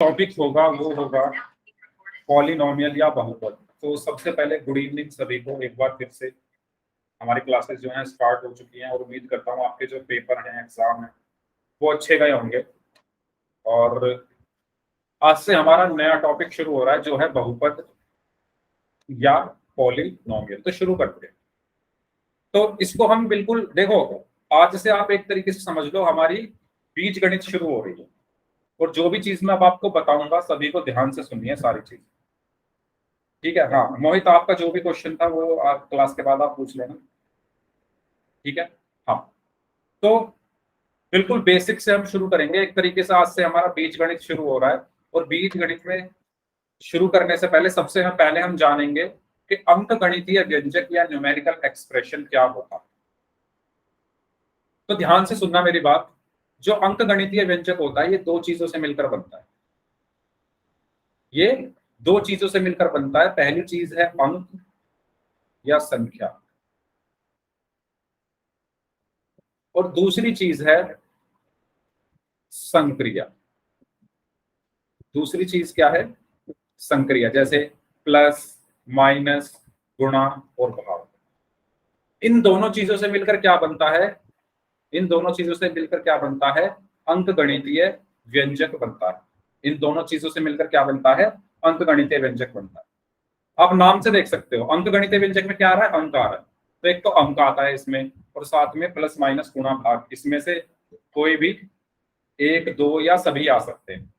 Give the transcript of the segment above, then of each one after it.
Topic होगा वो होगा पॉलिनोमियल या बहुपद। तो सबसे पहले गुड इवनिंग सभी को, एक बार फिर से हमारी क्लासेस जो हैं स्टार्ट हो चुकी हैं और उम्मीद करता हूँ आपके जो पेपर हैं, एग्जाम हैं, वो अच्छे गए होंगे। और आज से हमारा नया टॉपिक शुरू हो रहा है जो है बहुपद या पॉलिनोमियल। तो शुरू करते हैं। तो इसको हम बिल्कुल देखो, आज से आप एक तरीके से समझ लो हमारी बीज गणित शुरू हो रही है। और जो भी चीज मैं अब आपको बताऊंगा सभी को ध्यान से सुनिए सारी चीज, ठीक है? हाँ मोहित, आपका जो भी क्वेश्चन था वो क्लास के बाद आप पूछ लेना, ठीक है? हाँ, तो बिल्कुल बेसिक से हम शुरू करेंगे। एक तरीके से आज से हमारा बीज गणित शुरू हो रहा है। और बीज गणित में शुरू करने से पहले सबसे पहले हम जानेंगे कि अंक गणितीय व्यंजक या न्यूमेरिकल एक्सप्रेशन क्या होता है। तो ध्यान से सुनना मेरी बात। जो अंक गणितीय व्यंजक होता है ये दो चीजों से मिलकर बनता है। ये दो चीजों से मिलकर बनता है। पहली चीज है अंक या संख्या, और दूसरी चीज है संक्रिया। दूसरी चीज क्या है? संक्रिया। जैसे प्लस, माइनस, गुणा और भाग। इन दोनों चीजों से मिलकर क्या बनता है? इन दोनों चीजों से मिलकर क्या बनता है? अंक गणितीय व्यंजक बनता है। इन दोनों चीजों से मिलकर क्या बनता है? अंक गणितीय व्यंजक बनता है। आप नाम से देख सकते हो अंक गणितीय व्यंजक में क्या आ रहा है? अंक आ रहा है। तो एक तो अंक आता है इसमें, और साथ में प्लस माइनस गुणा भाग। इसमें से कोई भी एक, दो या सभी आ सकते हैं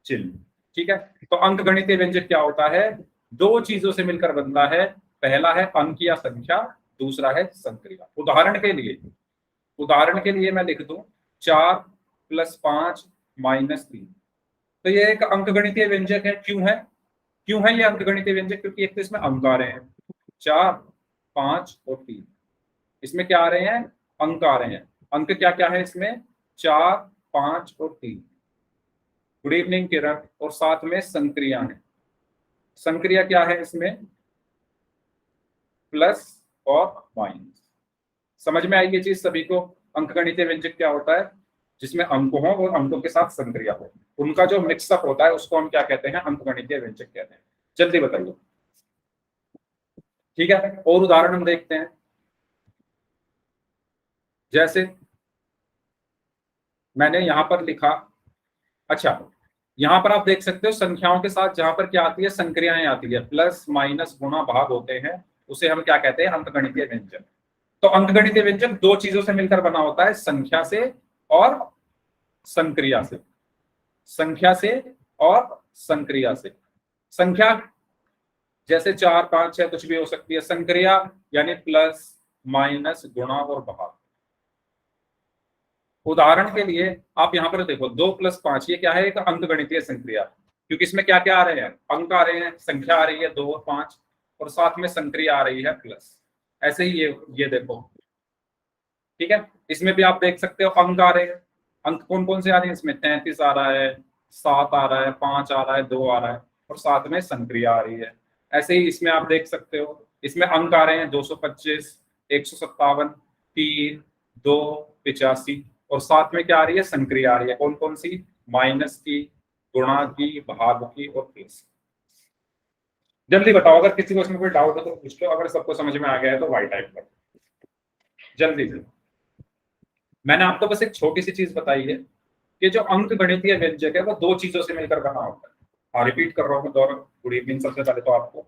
चिन्ह, ठीक है? तो अंक गणितीय व्यंजक क्या होता है? दो चीजों से मिलकर बनता है। पहला है अंक या संख्या, दूसरा है संक्रिया। उदाहरण के लिए मैं लिख दूं 4+5 - 3। तो ये एक अंक गणितीय व्यंजक है। क्यों है ये अंक गणितीय व्यंजक? क्योंकि एक तो इसमें अंक आ रहे हैं 4, 5 और 3। इसमें क्या आ रहे हैं? अंक आ रहे हैं। अंक क्या क्या है इसमें? 4, 5 और 3। गुड इवनिंग किरण। और साथ में संक्रिया है। संक्रिया क्या है इसमें? प्लस और माइनस। समझ में आई ये चीज सभी को? अंकगणितीय व्यंजक क्या होता है? जिसमें अंक हो और अंकों के साथ संक्रिया हो, उनका जो मिक्सअप होता है उसको हम क्या कहते हैं? अंकगणितीय व्यंजक कहते हैं। जल्दी बताइए, ठीक है? और उदाहरण हम देखते हैं। जैसे मैंने यहां पर लिखा, अच्छा यहां पर आप देख सकते हो संख्याओं के साथ जहां पर क्या आती है? संक्रियाएं आती है। प्लस, माइनस, गुणा, भाग होते हैं, उसे हम क्या कहते हैं? अंकगणितीय व्यंजक। तो अंकगणितीय व्यंजक दो चीजों से मिलकर बना होता है, संख्या से और संक्रिया से। संख्या से और संक्रिया से। संख्या जैसे 4, 5, 6 कुछ भी हो सकती है। संक्रिया यानी प्लस, माइनस, गुणा और भाग। उदाहरण के लिए आप यहां पर देखो 2+5, ये क्या है? एक अंकगणितीय संक्रिया। क्योंकि इसमें क्या क्या आ रहे हैं? अंक आ रहे हैं, संख्या आ रही है 2 और 5, और साथ में संक्रिया आ रही है प्लस। ऐसे ही ये देखो, ठीक है? इसमें भी आप देख सकते हो अंक आ रहे हैं। अंक कौन कौन से आ रहे हैं इसमें? 33 आ रहा है, 7 आ रहा है, 5 आ रहा है, 2 आ रहा है, और साथ में संक्रिया आ रही है। ऐसे ही इसमें आप देख सकते हो, इसमें अंक आ रहे हैं 225, 157, 3, 2, 85, और साथ में क्या आ रही है? संक्रिया आ रही है। कौन कौन सी? माइनस की, गुणा की, भाग की और प्लस। जल्दी बताओ, अगर किसी को इसमें कोई डाउट हो तो पूछ लो। अगर सबको समझ में आ गया है तो वाई टाइप करो जल्दी से। मैंने आपको बस एक छोटी सी चीज बताई है कि जो अंक गणितीय व्यंजक है वो दो चीजों से मिलकर बना होता है। हाँ रिपीट कर रहा हूँ दोबारा। गुड इवनिंग सबसे पहले तो आपको,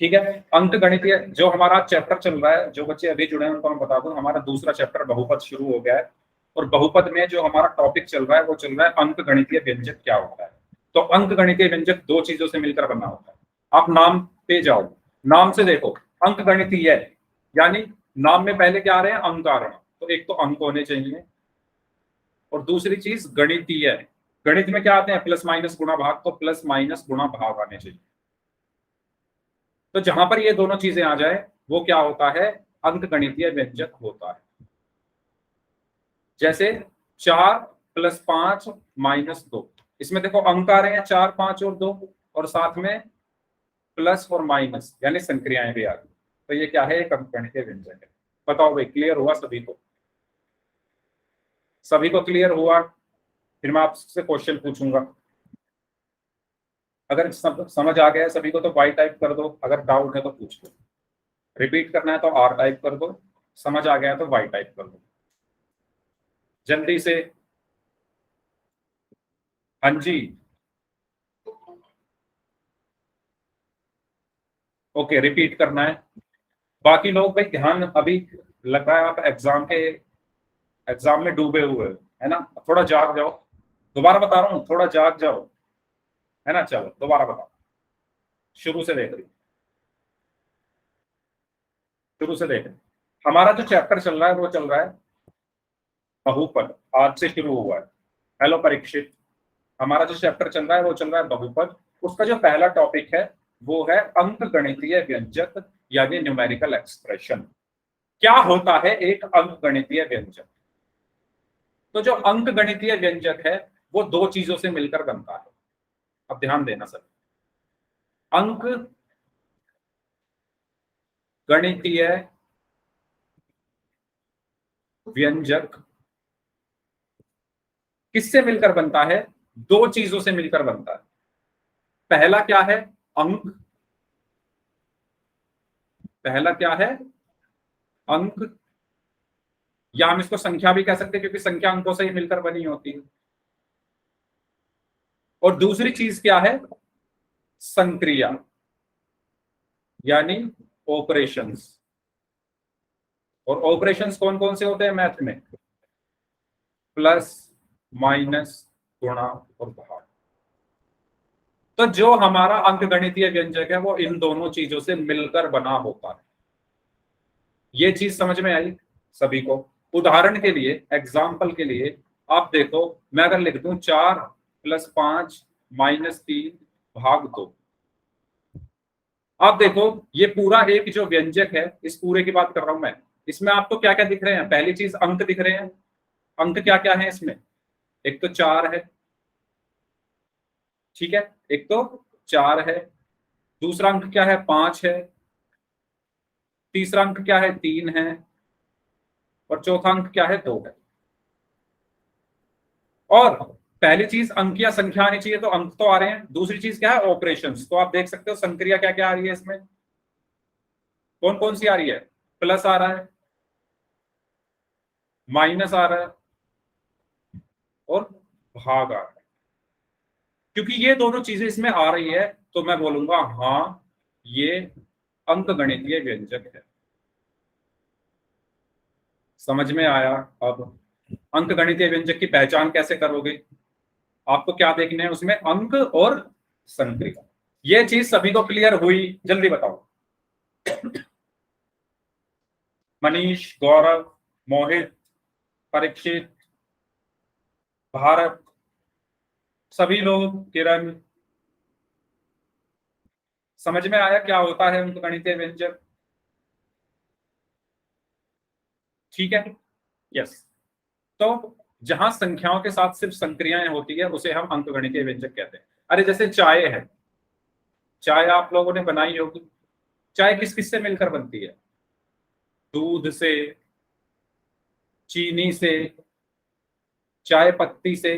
ठीक है? अंक गणितीय जो हमारा चैप्टर चल रहा है, जो बच्चे अभी जुड़े हैं उनको मैं बता दूं, हमारा दूसरा चैप्टर बहुपद शुरू हो गया है। और बहुपद में जो हमारा टॉपिक चल रहा है वो चल रहा है अंक गणितीय व्यंजक क्या होता है। तो अंक गणितीय व्यंजक दो चीजों से मिलकर बना होता है। आप नाम पे जाओ, नाम से देखो अंक गणितीय यानी नाम में पहले क्या आ रहे हैं? अंक आ रहे हैं। तो एक तो अंक होने चाहिए, और दूसरी चीज गणितीय है। गणित में क्या आते हैं? प्लस, माइनस, गुणा, भाग। तो प्लस, माइनस, गुणा, भाग आने चाहिए। तो जहां पर ये दोनों चीजें आ जाए वो क्या होता है? अंक गणितीय व्यंजक होता है। जैसे 4+5 - 2, इसमें देखो अंक आ रहे हैं 4, 5 और 2, और साथ में प्लस और माइनस यानी संक्रियाएं भी आ रही। तो ये क्या है? एक अंक गणितीय व्यंजक है। बताओ भाई, क्लियर हुआ सभी को? सभी को क्लियर हुआ? फिर मैं आपसे क्वेश्चन पूछूंगा। अगर समझ आ गया है सभी को तो वाई टाइप कर दो, अगर डाउट है तो पूछ लो। रिपीट करना है तो आर टाइप कर दो, समझ आ गया है तो वाई टाइप कर दो जल्दी से। हाँ जी, ओके, रिपीट करना है। बाकी लोग भाई ध्यान, अभी लग रहा है आप एग्जाम में डूबे हुए हो, है ना, थोड़ा जाग जाओ। दोबारा बता रहा हूँ, थोड़ा जाग जाओ, है ना। चलो दोबारा बताओ, शुरू से देख रही, शुरू से देख रही। हमारा जो चैप्टर चल रहा है वो चल रहा है बहुपद, आज से शुरू हुआ है। हेलो परीक्षित, हमारा जो चैप्टर चल रहा है वो चल रहा है बहुपद। उसका जो पहला टॉपिक है वो है अंकगणितीय व्यंजक, यानी न्यूमेरिकल एक्सप्रेशन। क्या होता है एक अंकगणितीय व्यंजक? तो जो अंकगणितीय व्यंजक है वो दो चीजों से मिलकर बनता है। अब ध्यान देना सर, अंक गणितीय व्यंजक किससे मिलकर बनता है? दो चीजों से मिलकर बनता है। पहला क्या है? अंक। पहला क्या है? अंक, या हम इसको संख्या भी कह सकते हैं क्योंकि संख्या अंकों से ही मिलकर बनी होती है। और दूसरी चीज क्या है? संक्रिया, यानी ऑपरेशंस। और ऑपरेशंस कौन कौन से होते हैं मैथ में? प्लस, माइनस, गुणा और भाग। तो जो हमारा अंकगणितीय व्यंजक है वो इन दोनों चीजों से मिलकर बना होता है। ये चीज समझ में आई सभी को? उदाहरण के लिए, एग्जाम्पल के लिए आप देखो, मैं अगर लिख दूं 4+5-3 भाग 2, आप देखो ये पूरा एक जो व्यंजक है, इस पूरे की बात कर रहा हूं मैं, इसमें आपको क्या क्या दिख रहे हैं? पहली चीज अंक दिख रहे हैं। अंक क्या क्या है इसमें? एक तो 4 है, ठीक है, एक तो 4 है। दूसरा अंक क्या है? 5 है। तीसरा अंक क्या है? 3 है। और चौथा अंक क्या है? 2 है। और पहली चीज अंक या संख्या आनी चाहिए, तो अंक तो आ रहे हैं। दूसरी चीज क्या है? ऑपरेशंस। तो आप देख सकते हो संक्रिया क्या क्या आ रही है इसमें, कौन कौन सी आ रही है? प्लस आ रहा है, माइनस आ रहा है, और भाग आ रहा है। क्योंकि ये दोनों चीजें इसमें आ रही है तो मैं बोलूंगा हाँ, ये अंकगणितीय व्यंजक है। समझ में आया? अब अंकगणितीय व्यंजक की पहचान कैसे करोगे? आपको क्या देखने हैं उसमें? अंक और संक्रिया। ये चीज सभी को क्लियर हुई? जल्दी बताओ। मनीष, गौरव, मोहित, परीक्षित, भारत, सभी लोग, किरण, समझ में आया क्या होता है अंकगणितीय व्यंजक? ठीक है, यस। तो जहां संख्याओं के साथ सिर्फ संक्रियाएं होती है उसे हम अंकगणितीय व्यंजक कहते हैं। अरे जैसे चाय है, चाय आप लोगों ने बनाई होगी। चाय किस किस से मिलकर बनती है? दूध से, चीनी से, चाय पत्ती से,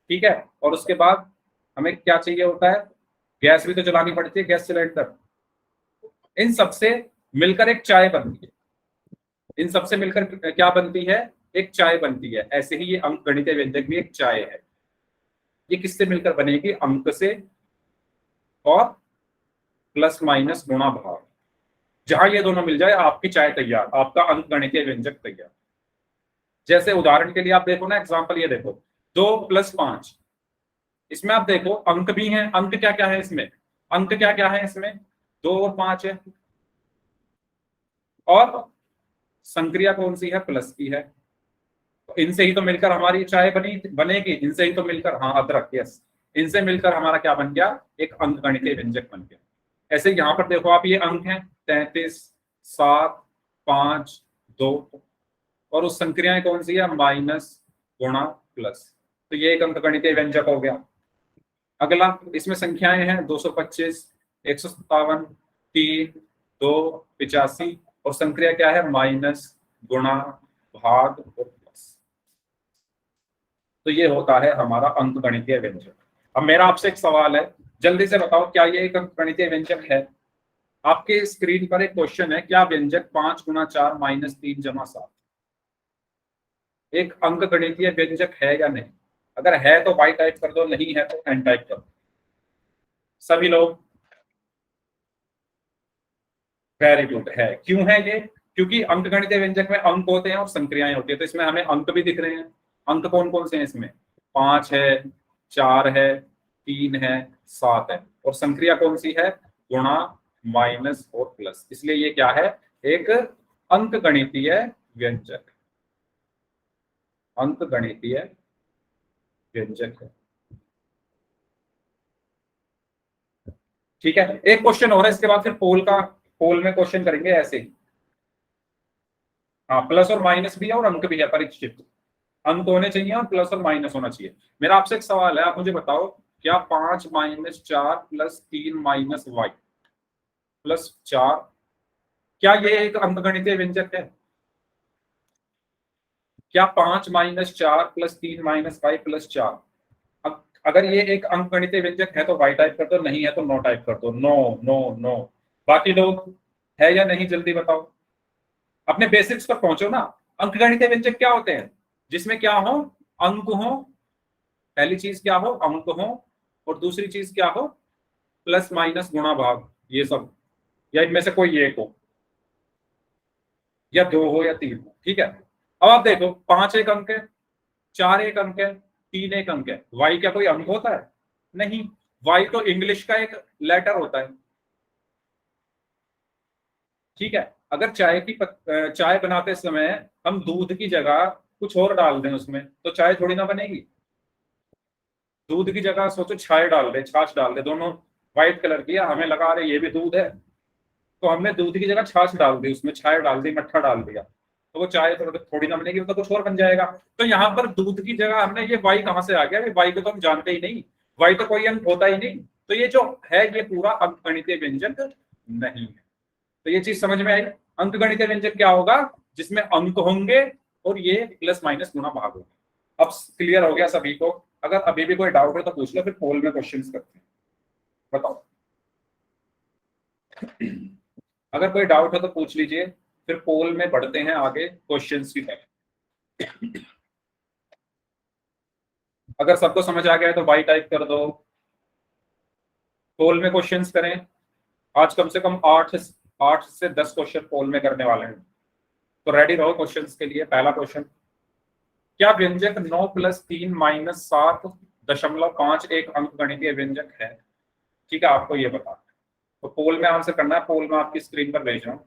ठीक है। और उसके बाद हमें क्या चाहिए होता है? गैस भी तो जलानी पड़ती है, गैस सिलेंडर। इन सबसे मिलकर एक चाय बनती है। इन सबसे मिलकर क्या बनती है? एक चाय बनती है। ऐसे ही ये अंकगणितीय व्यंजक भी एक चाय है। ये किससे मिलकर बनेगी? अंक से और प्लस माइनस गुणा भाग। जहां ये दोनों मिल जाए आपकी चाय तैयार, आपका अंकगणितीय व्यंजक तैयार। जैसे उदाहरण के लिए आप देखो ना, एग्जांपल ये देखो, 2+5। इसमें आप देखो अंक भी हैं। अंक क्या क्या है इसमें? अंक क्या क्या है इसमें? 2 और 5 है। और संक्रिया कौन सी है? प्लस की है। तो इनसे ही तो मिलकर हमारी चाय बनेगी। इनसे ही तो मिलकर, हाँ, अदरक, यस, इनसे मिलकर हमारा क्या बन गया? एक अंकगणितीय व्यंजक बन गया। ऐसे यहाँ पर देखो आप, ये अंक हैं 33, 7, 5, 2। और उस संक्रियाएं कौन सी है? माइनस, गुणा, प्लस। तो ये एक अंकगणितीय व्यंजक हो गया। अगला, इसमें संख्याएं हैं 225, 157, 3, 2, 85। और संक्रिया क्या है? माइनस, गुणा, भाग और प्लस। तो ये होता है हमारा अंकगणितीय व्यंजक। अब मेरा आपसे एक सवाल है, जल्दी से बताओ क्या ये एक गणितीय व्यंजक है? आपके स्क्रीन पर एक क्वेश्चन है, क्या व्यंजक 5 × 4 - 3 = 7 एक अंक गणितीय व्यंजक है या नहीं? अगर है तो वाई टाइप कर दो, नहीं है तो एन टाइप कर दो। सभी लोग वेरी गुड है। क्यों है ये? क्योंकि अंक गणितीय व्यंजक में अंक होते हैं और संक्रियाएं होती है, तो इसमें हमें अंक भी दिख रहे हैं। अंक कौन कौन से हैं इसमें? 5 है, 4 है, 3 है, 7 है, और संक्रिया कौन सी है? गुणा, माइनस और प्लस। इसलिए ये क्या है? एक अंक गणितीय व्यंजक, अंक गणितीय व्यंजक है। ठीक है, एक क्वेश्चन हो रहा है, इसके बाद फिर पोल में क्वेश्चन करेंगे ऐसे ही। हाँ, प्लस और माइनस भी है और अंक भी है परीक्षित। अंक होने चाहिए और प्लस और माइनस होना चाहिए। मेरा आपसे एक सवाल है, आप मुझे बताओ, क्या 5 - 4 + 3 - y +4, क्या ये एक अंकगणितीय व्यंजक है? क्या 5 - 4 + 3 - y +4, अगर ये एक अंकगणितीय व्यंजक है तो y टाइप कर दो, नहीं है तो नो टाइप कर दो। No, no, no. बाकी लोग है या नहीं जल्दी बताओ। अपने बेसिक्स पर पहुंचो ना। अंकगणितीय व्यंजक क्या होते हैं? जिसमें क्या हो? अंक हो। पहली चीज क्या हो? अंक हो। और दूसरी चीज क्या हो? प्लस माइनस गुणा भाग, ये सब, या इनमें से कोई एक हो, या दो हो या तीन हो। ठीक है, अब आप देखो, 5 एक अंक है, 4 एक अंक है, 3 एक अंक है। वाई क्या कोई अंक होता है? नहीं। वाई तो इंग्लिश का एक लेटर होता है। ठीक है, अगर चाय बनाते समय हम दूध की जगह कुछ और डाल दें उसमें, तो चाय थोड़ी ना बनेगी। दूध की जगह सोचो छाछ डाल दे, छाछ डाल दे, दोनों व्हाइट कलर की है, हमें लगा रहे ये भी दूध है, तो हमने दूध की जगह छाछ डाल दी, उसमें छाछ डाल दी, मट्ठा डाल दिया, तो वो चाय थोड़ी ना बनेगी, वो तो कुछ और बन जाएगा। तो यहाँ पर दूध की जगह हमने, ये वाई कहाँ से आ गया? ये वाई को तो हम जानते ही नहीं, वाई तो कोई अंक होता ही नहीं। तो ये जो है ये पूरा अंकगणितीय व्यंजक नहीं है। तो ये चीज समझ में आई? अंकगणितीय व्यंजक क्या होगा? जिसमें अंक होंगे और ये प्लस माइनस गुणा भाग होगा। अब क्लियर हो गया सभी को? अगर अभी भी कोई डाउट है तो पूछ लो, फिर पोल में क्वेश्चंस करते हैं। बताओ, अगर कोई डाउट है तो पूछ लीजिए, फिर पोल में बढ़ते हैं आगे क्वेश्चंस की तरफ। अगर सबको समझ आ गया है तो वाई टाइप कर दो। पोल में क्वेश्चंस करें। आज कम से कम 8 से 10 क्वेश्चन पोल में करने वाले हैं, तो रेडी रहो क्वेश्चंस के लिए। पहला क्वेश्चन, क्या व्यंजक 9 + 3 - 7.5 एक अंकगणितीय व्यंजक है? ठीक है, आपको ये बता, तो पोल में आंसर करना है। पोल में आपकी स्क्रीन पर भेज रहा हूं।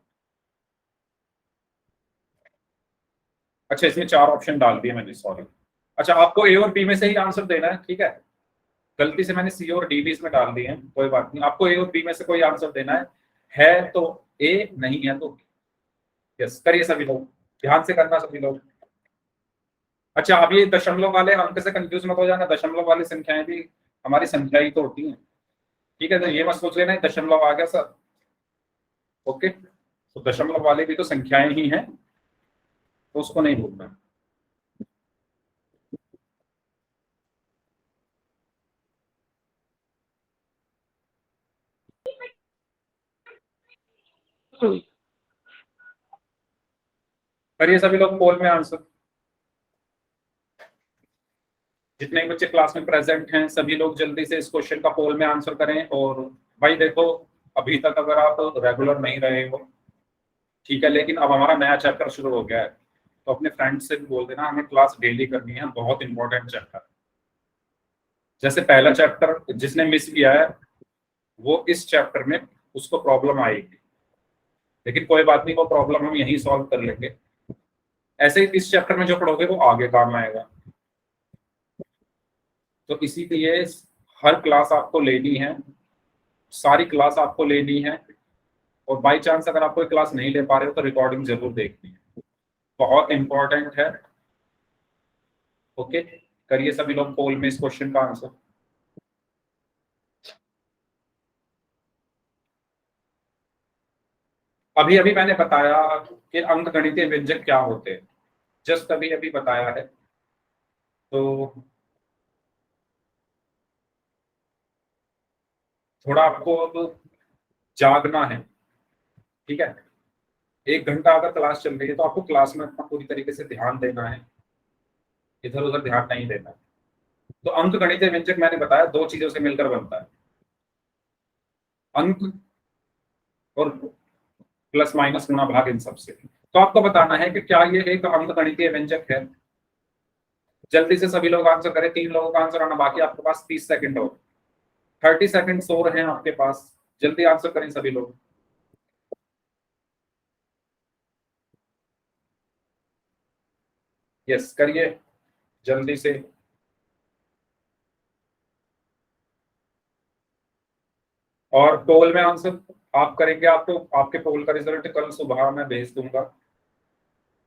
अच्छा, इसमें 4 ऑप्शन डाल दिए मैंने, सॉरी। अच्छा, आपको ए और बी में से ही आंसर देना है, ठीक है? गलती से मैंने सी और डी भी इसमें डाल दिए हैं, कोई बात नहीं, आपको ए और बी में से कोई आंसर देना है तो ए, नहीं है तो यस। करिए सभी लोग, ध्यान से करना सभी लोग। अच्छा, अब ये दशमलव वाले अंक से कंफ्यूज मत हो जाना, दशमलव वाली संख्याएं भी हमारी संख्या ही तो होती हैं। ठीक है, तो ये मत सोच लेना दशमलव आ गया सर। ओके, तो दशमलव वाले भी तो संख्याएं ही हैं, तो उसको नहीं भूलना। करिए सभी लोग पोल में आंसर। जितने बच्चे क्लास में प्रेजेंट हैं सभी लोग जल्दी से इस क्वेश्चन का पोल में आंसर करें। और भाई देखो, अभी तक अगर आप रेगुलर नहीं रहे हो, ठीक है, लेकिन अब हमारा नया चैप्टर शुरू हो गया है, तो अपने फ्रेंड्स से भी बोल देना हमें क्लास डेली करनी है, बहुत इंपॉर्टेंट चैप्टर। जैसे पहला चैप्टर जिसने मिस किया है वो इस चैप्टर में उसको प्रॉब्लम आएगी, लेकिन कोई बात नहीं, वो प्रॉब्लम हम यहीं सॉल्व कर लेंगे। ऐसे ही इस चैप्टर में जो पढ़ोगे वो आगे काम आएगा। तो इसीलिए हर क्लास आपको लेनी है, सारी क्लास आपको लेनी है। और बाई चांस अगर आप कोई क्लास नहीं ले पा रहे हो तो रिकॉर्डिंग जरूर देखनी है, बहुत इंपॉर्टेंट है। ओके, करिए सभी लोग पोल में इस क्वेश्चन का आंसर। अभी अभी मैंने बताया कि अंकगणितीय व्यंजक क्या होते हैं, जस्ट अभी अभी बताया है। तो थोड़ा आपको अब जागना है, ठीक है। 1 घंटा अगर क्लास चल रही है तो आपको क्लास में अपना पूरी तरीके से ध्यान देना है, इधर उधर ध्यान नहीं देना है। तो अंक गणितीय व्यंजक मैंने बताया 2 चीजों से मिलकर बनता है, अंक और प्लस माइनस गुणा भाग, इन सबसे। तो आपको बताना है कि क्या ये एक अंक गणितीय व्यंजक है। जल्दी से सभी लोग आंसर करें, 3 लोगों का आंसर आना बाकी, आपके पास 30 सेकंड हो, 30 सेकंड और हैं आपके पास, जल्दी आंसर करें सभी लोग। यस करिए जल्दी से। और पोल में आंसर आप करेंगे, आपको आपके पोल का रिजल्ट कल सुबह मैं भेज दूंगा।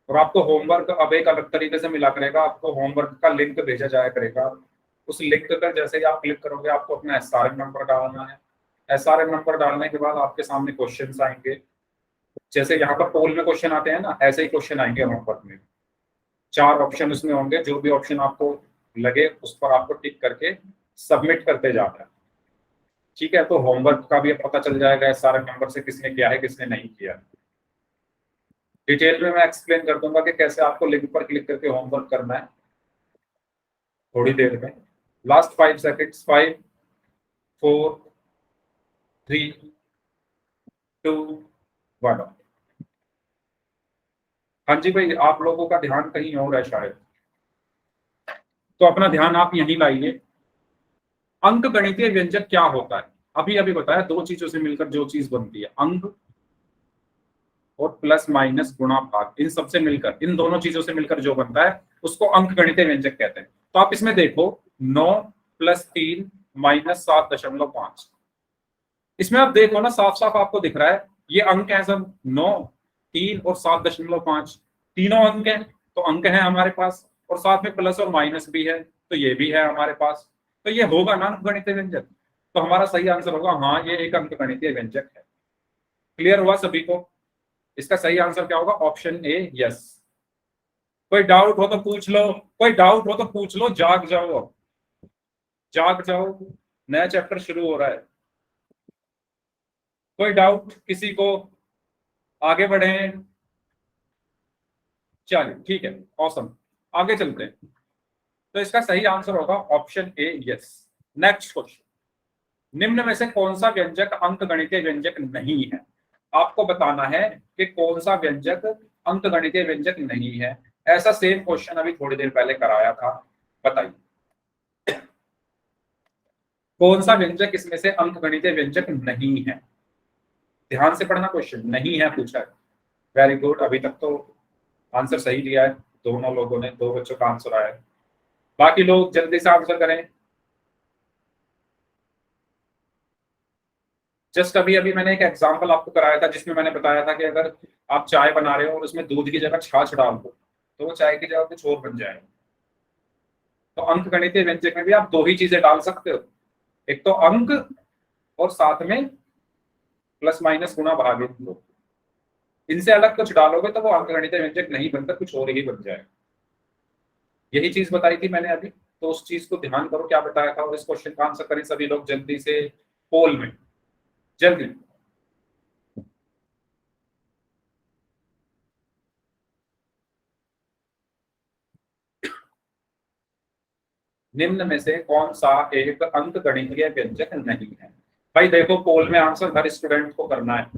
और आपको होमवर्क अब एक अलग तरीके से मिला करेगा, आपको होमवर्क का लिंक भेजा जाया करेगा। उस लिंक पर जैसे ही आप क्लिक करोगे आपको अपना एसआरएम नंबर डालना है। एसआरएम नंबर डालने के बाद आपके सामने क्वेश्चंस आएंगे, जैसे यहाँ पर पोल में क्वेश्चन आते हैं ना, ऐसे ही क्वेश्चन आएंगे होमवर्क में। 4 ऑप्शन उसमें होंगे, जो भी ऑप्शन आपको लगे उस पर आपको टिक करके सबमिट करते जाना है, ठीक है। तो होमवर्क का भी पता चल जाएगा एसआरएम नंबर से किसने किया है किसने नहीं किया। डिटेल में मैं एक्सप्लेन कर दूंगा कि कैसे आपको लिंक पर क्लिक करके होमवर्क करना है थोड़ी देर में। Last 5 seconds, 5 4 3 2 1। हाँ जी भाई, आप लोगों का ध्यान कहीं और है शायद, तो अपना ध्यान आप यहीं लाइए। अंक गणितीय व्यंजक क्या होता है, अभी अभी बताया, 2 चीजों से मिलकर जो चीज बनती है, अंक और प्लस माइनस गुणा भाग, इन सबसे मिलकर, इन दोनों चीजों से मिलकर जो बनता है उसको अंक गणितीय व्यंजक कहते हैं। तो आप इसमें देखो, 9 + 3 - 7.5, इसमें आप देखो ना, साफ साफ आपको दिख रहा है ये अंक है सब, 9 3 और 7.5, तीनों अंक है। तो अंक है हमारे पास, और साथ में प्लस और माइनस भी है, तो ये भी है हमारे पास। तो ये होगा ना अंक गणितीय व्यंजक। तो हमारा सही आंसर होगा हाँ, ये एक अंक गणितीय व्यंजक है। क्लियर हुआ सभी को? इसका सही आंसर क्या होगा? Option A, yes. कोई डाउट हो तो पूछ लो, कोई डाउट हो तो पूछ लो, जाग जाओ, जाग जाओ, नया चैप्टर शुरू हो रहा है। कोई डाउट किसी को? आगे बढ़े? चलिए ठीक है, ऑसम, आगे चलते हैं। तो इसका सही आंसर होगा option A, yes. Next question, निम्न में से कौन सा व्यंजक अंक गणितीय व्यंजक नहीं है? आपको बताना है कि कौन सा व्यंजक अंक गणितीय व्यंजक नहीं है। ऐसा सेम क्वेश्चन अभी थोड़ी देर पहले कराया था, बताइए कौन सा व्यंजक इसमें से अंक गणितीय व्यंजक नहीं है। ध्यान से पढ़ना, क्वेश्चन नहीं है पूछा है। वेरी गुड, अभी तक तो आंसर सही दिया है दोनों लोगों ने, 2 बच्चों का आंसर आया है। बाकी लोग जल्दी से आंसर करें। जस्ट अभी अभी मैंने एक एग्जांपल आपको कराया था जिसमें मैंने बताया था कि अगर आप चाय बना रहे हो और उसमें दूध की जगह छाछ डाल दो तो वो चाय की जगह कुछ और बन जाएगा। तो अंक गणितीय व्यंजक में भी आप 2 ही चीजें डाल सकते हो, एक तो अंक और साथ में प्लस माइनस गुणा भाग, दो। इनसे अलग कुछ डालोगे तो वो अंक गणितीय व्यंजक नहीं बनकर कुछ और ही बन जाएगा। यही चीज बताई थी मैंने अभी, तो उस चीज को ध्यान करो क्या बताया था, और इस क्वेश्चन का आंसर करें सभी लोग जल्दी से पोल में, जल्दी। निम्न में से कौन सा एक अंक गणितीय व्यंजक नहीं है? भाई देखो, पोल में आंसर हर स्टूडेंट को करना है,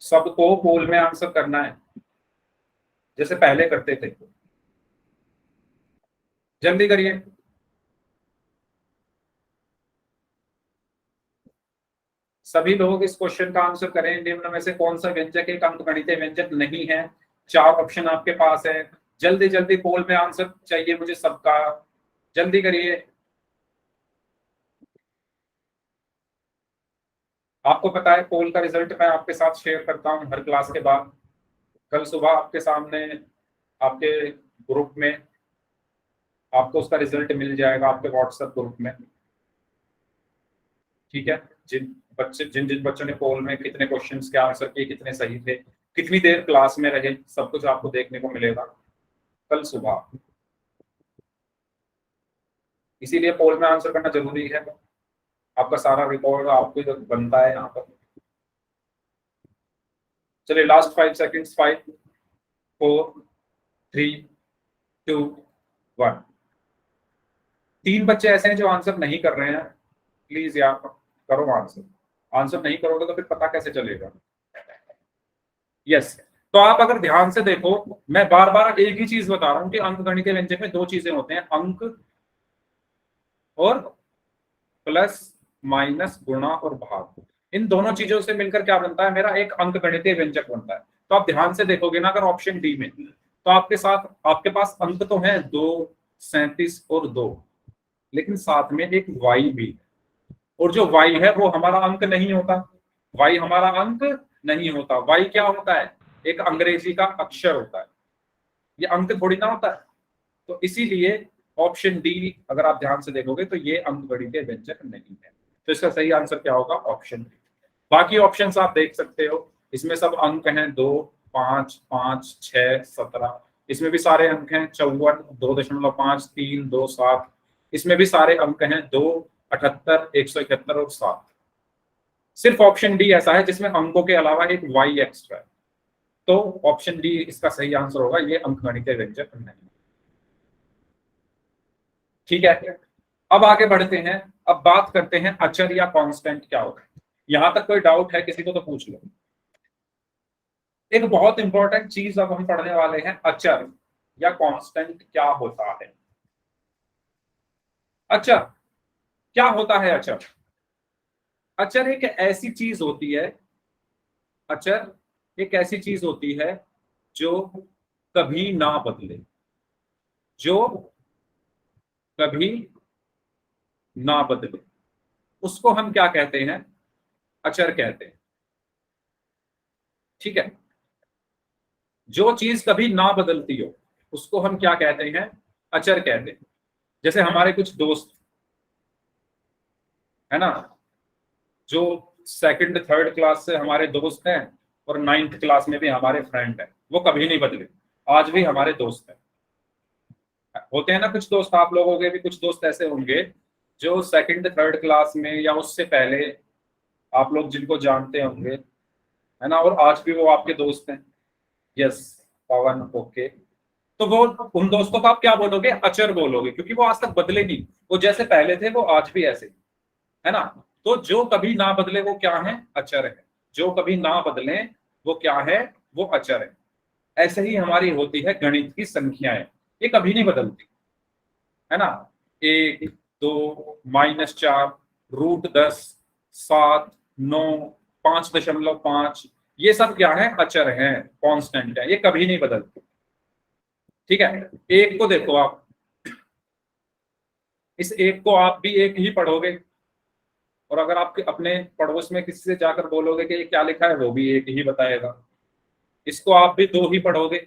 सबको पोल में आंसर करना है जैसे पहले करते थे। जल्दी करिए। सभी लोग इस क्वेश्चन का आंसर करें, निम्न में से कौन सा व्यंजक एक अंक गणितीय व्यंजक नहीं है। 4 ऑप्शन आपके पास है, जल्दी जल्दी पोल में आंसर चाहिए मुझे सबका, जल्दी करिए। आपको पता है पोल का रिजल्ट मैं आपके साथ शेयर करता हूँ हर क्लास के बाद, कल सुबह आपके सामने आपके ग्रुप में आपको उसका रिजल्ट मिल जाएगा, आपके व्हाट्सएप ग्रुप में, ठीक है। जिन जिन बच्चों ने पोल में कितने क्वेश्चंस के आंसर किए, कितने सही थे, कितनी देर क्लास में रहे, सब कुछ आपको देखने को मिलेगा कल सुबह। इसीलिए पोल में आंसर करना जरूरी है। आपका सारा रिकॉर्ड आपको जो बनता है यहाँ पर। चलिए लास्ट 5 सेकेंड्स, 5 4 3 2 1। 3 बच्चे ऐसे हैं जो आंसर नहीं कर रहे हैं, प्लीज यार करो आंसर। आंसर नहीं करोगे तो फिर पता कैसे चलेगा। यस, तो आप अगर ध्यान से देखो, मैं बार बार एक ही चीज बता रहा हूं कि अंकगणितीय व्यंजक में 2 चीजें होते हैं, अंक और प्लस माइनस गुणा और भाग। इन दोनों चीजों से मिलकर क्या बनता है, मेरा एक अंकगणितीय व्यंजक बनता है। तो आप ध्यान से देखोगे ना, अगर ऑप्शन डी में, तो आपके पास अंक तो है 2, 37 और 2, लेकिन साथ में एक वाई भी है। और जो वाई है वो हमारा अंक नहीं होता, वाई हमारा अंक नहीं होता। वाई क्या होता है, एक अंग्रेजी का अक्षर होता है, ये अंक थोड़ी ना होता है। तो इसीलिए ऑप्शन डी अगर आप ध्यान से देखोगे तो ये अंकगणितीय व्यंजक नहीं है। तो इसका सही आंसर क्या होगा, ऑप्शन डी। बाकी ऑप्शंस आप देख सकते हो, इसमें सब अंक हैं 2, 5, 5, 6, 17। इसमें भी सारे अंक हैं 54, 2.5, 3, 2, 7। इसमें भी सारे अंक हैं 2, 78, 171 और 7। सिर्फ ऑप्शन डी ऐसा है जिसमें अंकों के अलावा एक वाई एक्स्ट्रा है। तो ऑप्शन डी इसका सही आंसर होगा, ये अंकगणितीय व्यंजक नहीं। ठीक है, अब आगे बढ़ते हैं। अब बात करते हैं अचर या कांस्टेंट क्या होता है। यहां तक कोई डाउट है किसी को तो पूछ लो। एक बहुत इंपॉर्टेंट चीज अब हम पढ़ने वाले हैं, अचर या कांस्टेंट क्या होता है। अचर क्या होता है, अचर अचर एक ऐसी चीज होती है, अचर एक ऐसी चीज होती है जो कभी ना बदले, जो कभी ना बदले, उसको हम क्या कहते हैं, अचर कहते हैं। ठीक है, जो चीज कभी ना बदलती हो उसको हम क्या कहते हैं, अचर कहते हैं। जैसे हमारे कुछ दोस्त है ना, जो सेकंड थर्ड क्लास से हमारे दोस्त हैं और 9th क्लास में भी हमारे फ्रेंड हैं, वो कभी नहीं बदले, आज भी हमारे दोस्त हैं। होते हैं ना कुछ दोस्त, आप लोगों के भी कुछ दोस्त ऐसे होंगे जो सेकंड थर्ड क्लास में या उससे पहले आप लोग जिनको जानते होंगे, है ना, और आज भी वो आपके दोस्त हैं। यस, पवन, ओके। तो वो उन दोस्तों को आप क्या बोलोगे, अचर बोलोगे, क्योंकि वो आज तक बदले नहीं, वो जैसे पहले थे वो आज भी ऐसे, है ना। तो जो कभी ना बदले वो क्या है, अचर है। जो कभी ना बदले वो क्या है, वो अचर है। ऐसे ही हमारी होती है गणित की संख्याएं, ये कभी नहीं बदलती, है ना। 1, 2, -4, √10, 7, 9, 5.5, ये सब क्या है, अचर है, कांस्टेंट है, ये कभी नहीं बदलती। ठीक है, एक को देखो आप, इस एक को आप भी एक ही पढ़ोगे, और अगर आपके अपने पड़ोस में किसी से जाकर बोलोगे कि ये क्या लिखा है, वो भी एक ही बताएगा। इसको आप भी 2 ही पढ़ोगे,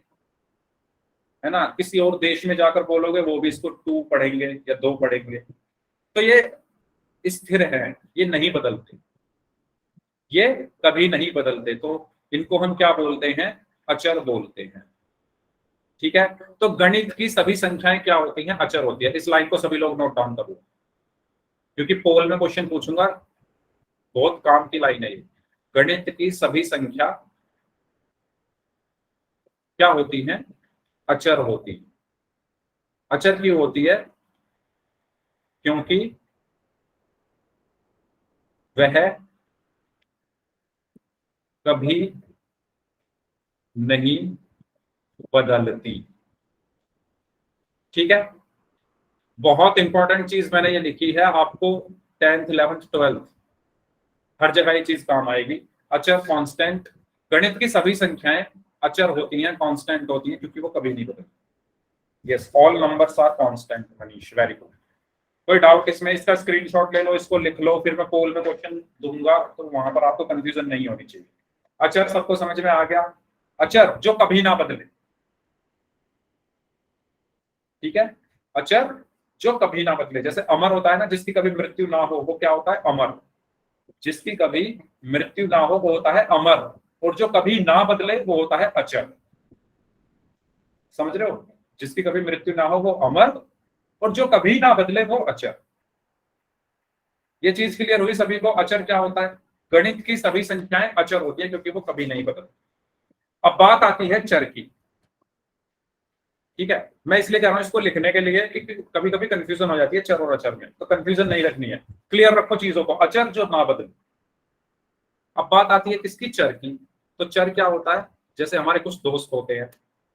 है ना। किसी और देश में जाकर बोलोगे, वो भी इसको 2 पढ़ेंगे या 2 पढ़ेंगे। तो ये स्थिर है, ये नहीं बदलते, ये कभी नहीं बदलते। तो इनको हम क्या बोलते हैं, अचर बोलते हैं। ठीक है, तो गणित की सभी संख्याएं क्या होती हैं, अचर होती है। इस लाइन को सभी लोग नोट डाउन करो, क्योंकि पोल में क्वेश्चन पूछूंगा, बहुत काम की लाइन है ये। गणित की सभी संख्या क्या होती हैं, अचर होती है। अचर क्यों होती है, क्योंकि वह कभी नहीं बदलती। ठीक है, बहुत इंपॉर्टेंट चीज मैंने ये लिखी है, आपको 10th 11th 12th हर जगह ये चीज काम आएगी। अचर, कांस्टेंट, गणित की सभी संख्याएं अचर होती हैं, कांस्टेंट होती हैं, क्योंकि वो कभी नहीं बदलती। Yes, all numbers are constant. Manish, very good. कोई डाउट इसमें, इसका स्क्रीनशॉट ले लो, इसको लिख लो, फिर मैं पोल में क्वेश्चन दूंगा तो वहां पर आपको कंफ्यूजन नहीं होनी चाहिए। अचर सबको समझ में आ गया, अचर जो कभी ना बदले। ठीक है, अचर जो कभी ना बदले, जैसे अमर होता है ना, जिसकी कभी मृत्यु ना हो, वो क्या होता है, अमर। जिसकी कभी मृत्यु ना हो वो होता है अमर, और जो कभी ना बदले वो होता है अचर। समझ रहे हो, जिसकी कभी मृत्यु ना हो वो अमर, और जो कभी ना बदले वो अचर। ये चीज क्लियर हुई सभी को? अचर क्या होता है? गणित की सभी संख्याएं अचर होती है क्योंकि वो कभी नहीं बदलती। अब बात आती है चर की। ठीक है, मैं इसलिए कह रहा हूं इसको लिखने के लिए कि कभी कभी कंफ्यूजन हो जाती है चर और अचर में, तो कंफ्यूजन नहीं रखनी है, क्लियर रखो चीजों को, अचर जो ना बदले। अब बात आती है किसकी? चर की। तो चर क्या होता है? जैसे हमारे कुछ दोस्त होते हैं,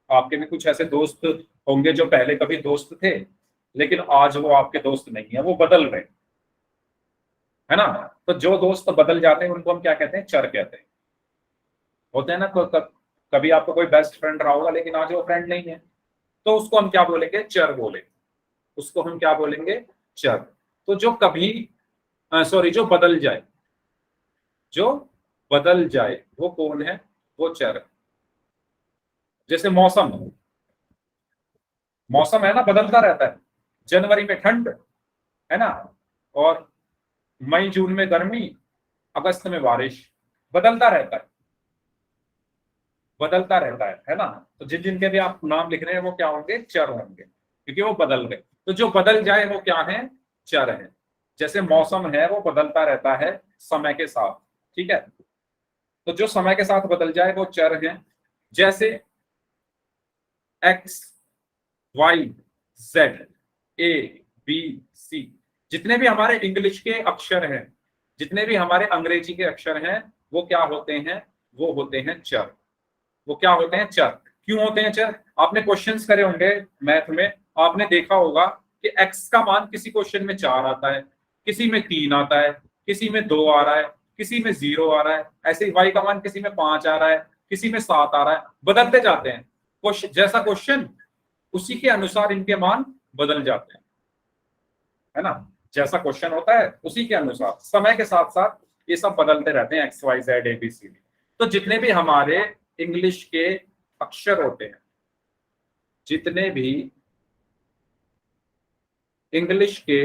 आपके भी कुछ ऐसे दोस्त होंगे जो पहले कभी दोस्त थे लेकिन आज वो आपके दोस्त नहीं है, वो बदल गए, है ना? तो जो दोस्त बदल जाते हैं उनको हम क्या कहते हैं? चर कहते हैं। होते हैं ना, कभी आपका कोई बेस्ट फ्रेंड रहा होगा लेकिन आज वो फ्रेंड नहीं है, तो उसको हम क्या बोलेंगे? चर बोले। उसको हम क्या बोलेंगे? चर। तो जो कभी सॉरी जो बदल जाए, जो बदल जाए वो कौन है? वो चर है। जैसे मौसम, मौसम है ना, बदलता रहता है। जनवरी में ठंड, है ना, और मई जून में गर्मी, अगस्त में बारिश, बदलता रहता है, बदलता रहता है ना? तो जिन जिनके भी आप नाम लिख रहे हैं वो क्या होंगे? चर होंगे, क्योंकि वो बदल गए। तो जो बदल जाए वो क्या है? चर है। जैसे मौसम है वो बदलता रहता है समय के साथ, ठीक है, तो जो समय के साथ बदल जाए वो चर है। जैसे x, Y, Z, A, B, सी, जितने भी हमारे इंग्लिश के अक्षर हैं, जितने भी हमारे अंग्रेजी के अक्षर हैं, वो क्या होते हैं? वो होते हैं चर। वो क्या होते हैं? चर। क्यों होते हैं चर? आपने क्वेश्चंस करे होंगे मैथ में, आपने देखा होगा कि एक्स का मान किसी क्वेश्चन में 4 आता है, किसी में 3 आता है, किसी में 2 आ रहा है, किसी में 0 आ रहा है, ऐसे ही वाई का मान किसी में 5 आ रहा है, किसी में 7 आ रहा है, बदलते जाते हैं। क्वेश्चन जैसा क्वेश्चन उसी के अनुसार इनके मान बदल जाते हैं, है ना? जैसा क्वेश्चन होता है उसी के अनुसार समय के साथ साथ ये सब बदलते रहते हैं, X Y Z A B C D. तो जितने भी हमारे इंग्लिश के अक्षर होते हैं, जितने भी इंग्लिश के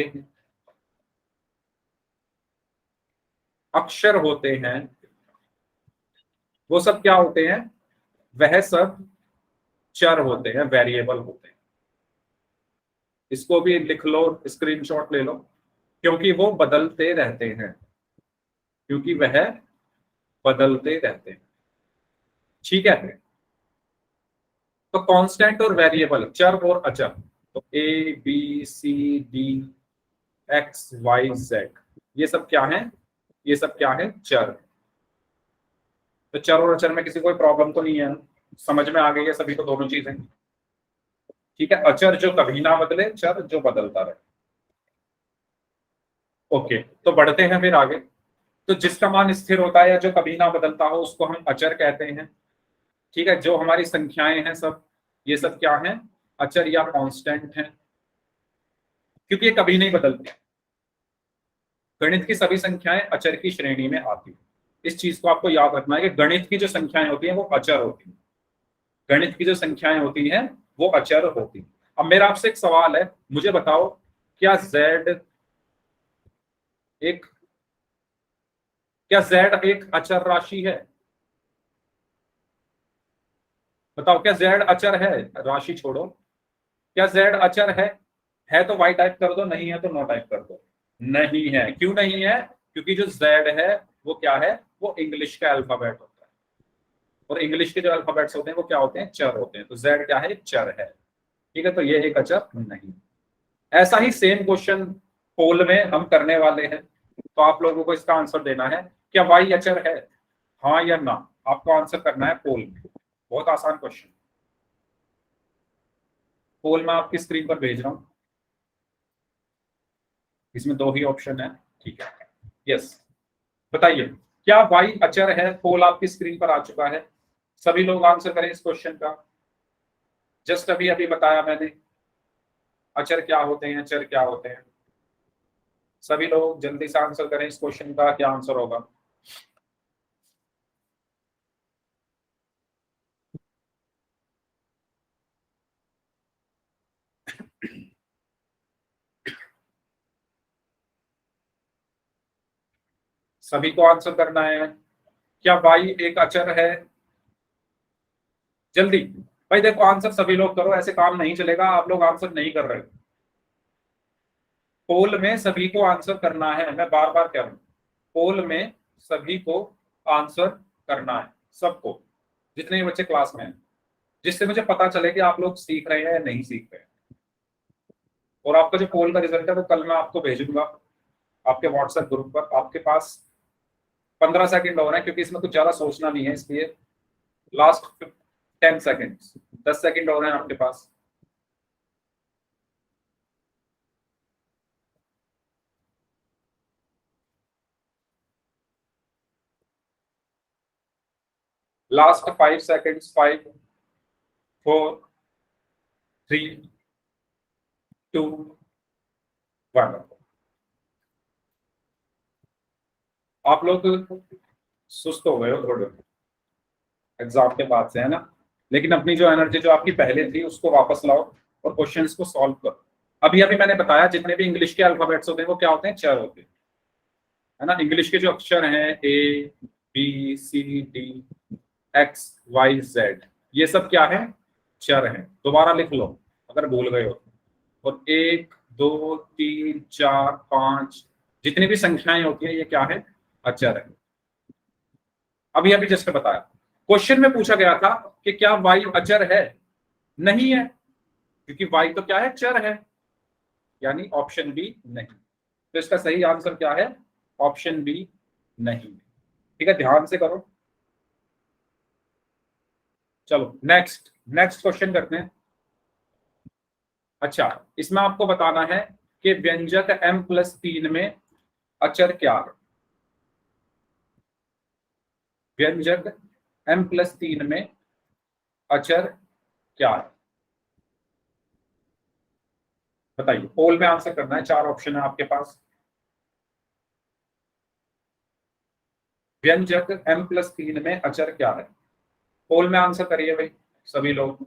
अक्षर होते हैं वो सब क्या होते हैं? वह सब चर होते हैं, वेरिएबल होते हैं। इसको भी लिख लो, स्क्रीनशॉट ले लो, क्योंकि वो बदलते रहते हैं, क्योंकि वह बदलते रहते हैं। ठीक है, तो कांस्टेंट और वेरिएबल, चर और अचर, तो A B C D X Y Z, ये सब क्या है? ये सब क्या है? चर। तो चर और अचर में किसी कोई प्रॉब्लम तो नहीं है? समझ में आ गई है सभी को दोनों चीजें? ठीक है, अचर जो कभी ना बदले, चर जो बदलता रहे। ओके, तो बढ़ते हैं फिर आगे। तो जिसका मान स्थिर होता है या जो कभी ना बदलता हो उसको हम अचर कहते हैं। ठीक है, जो हमारी संख्याएं हैं सब, ये सब क्या है? अचर या कांस्टेंट है, क्योंकि ये कभी नहीं बदलते। गणित की सभी संख्याएं अचर की श्रेणी में आती है। इस चीज को आपको याद रखना है कि गणित की जो संख्याएं होती हैं वो अचर होती हैं। गणित की जो संख्याएं होती हैं वो अचर होती हैं। अब मेरा आपसे एक सवाल है, मुझे बताओ, क्या जेड एक क्या जेड एक अचर राशि है? बताओ, क्या जेड अचर है? राशि छोड़ो, क्या जेड अचर है? है तो वाई टाइप कर दो, नहीं है तो नो टाइप कर दो। नहीं है। क्यों नहीं है? क्योंकि जो जेड है वो क्या है? वो इंग्लिश का अल्फाबेट होता है, और इंग्लिश के जो अल्फाबेट्स होते हैं वो क्या होते हैं? चर होते हैं। तो जेड क्या है? चर है। ठीक है, तो ये एक अचर नहीं। ऐसा ही सेम क्वेश्चन पोल में हम करने वाले हैं, तो आप लोगों को इसका आंसर देना है, क्या वाई अचर है? हाँ या ना, आपको आंसर करना है पोल में। बहुत आसान क्वेश्चन, पोल में आपकी स्क्रीन पर भेज रहा हूं। इसमें 2 ही ऑप्शन है, ठीक है। यस, बताइए, क्या वाई अचर है? पोल आपकी स्क्रीन पर आ चुका है, सभी लोग आंसर करें इस क्वेश्चन का। जस्ट अभी अभी बताया मैंने, अचर क्या होते हैं, चर क्या होते हैं। सभी लोग जल्दी से आंसर करें इस क्वेश्चन का, क्या आंसर होगा? सभी को आंसर करना है। क्या वाई एक अचर है? जल्दी भाई, देखो आंसर सभी लोग करो, ऐसे काम नहीं चलेगा, आप लोग आंसर नहीं कर रहे। पोल में सभी को आंसर करना है, मैं बार बार कह रहा हूं, पोल में सभी को आंसर करना है, सबको, जितने भी बच्चे क्लास में हैं, जिससे मुझे पता चले कि आप लोग सीख रहे हैं या नहीं सीख रहे हैं। और आपका जो पोल का रिजल्ट है वो कल मैं आपको भेजूंगा आपके व्हाट्सएप ग्रुप पर। आपके पास 15 सेकंड और है, क्योंकि इसमें कुछ ज्यादा सोचना नहीं है, इसलिए लास्ट 10 सेकंड, 10 सेकंड और हैं आपके पास। Last 5 seconds, 5 4 3 2 1। आप लोग सुस्त हो गए हो थोड़े एग्जाम के बाद से, है ना? लेकिन अपनी जो एनर्जी जो आपकी पहले थी उसको वापस लाओ और क्वेश्चंस को सॉल्व करो। अभी अभी मैंने बताया जितने भी इंग्लिश के अल्फाबेट्स होते हैं वो क्या होते हैं, चर होते हैं, है ना? इंग्लिश के जो अक्षर हैं A B C D X Y Z, ये सब क्या है, चर हैं। दोबारा लिख लो अगर भूल गए हो। और 1 2 3 4 5 जितनी भी संख्याएं होती है ये क्या है, अचर है। अभी अभी जस्ट बताया, क्वेश्चन में पूछा गया था कि क्या वाई अचर है, नहीं है, क्योंकि वाई तो क्या है, चर है, यानी ऑप्शन बी नहीं। तो इसका सही आंसर क्या है, ऑप्शन बी नहीं। ठीक है, ध्यान से करो। चलो नेक्स्ट नेक्स्ट क्वेश्चन करते हैं। अच्छा, इसमें आपको बताना है कि व्यंजक m+3 में अचर क्या है। व्यंजक m+3 में अचर क्या है, बताइए। पोल में आंसर करना है, 4 ऑप्शन है आपके पास। व्यंजक m+3 में अचर क्या है, पोल में आंसर करिए भाई सभी लोग।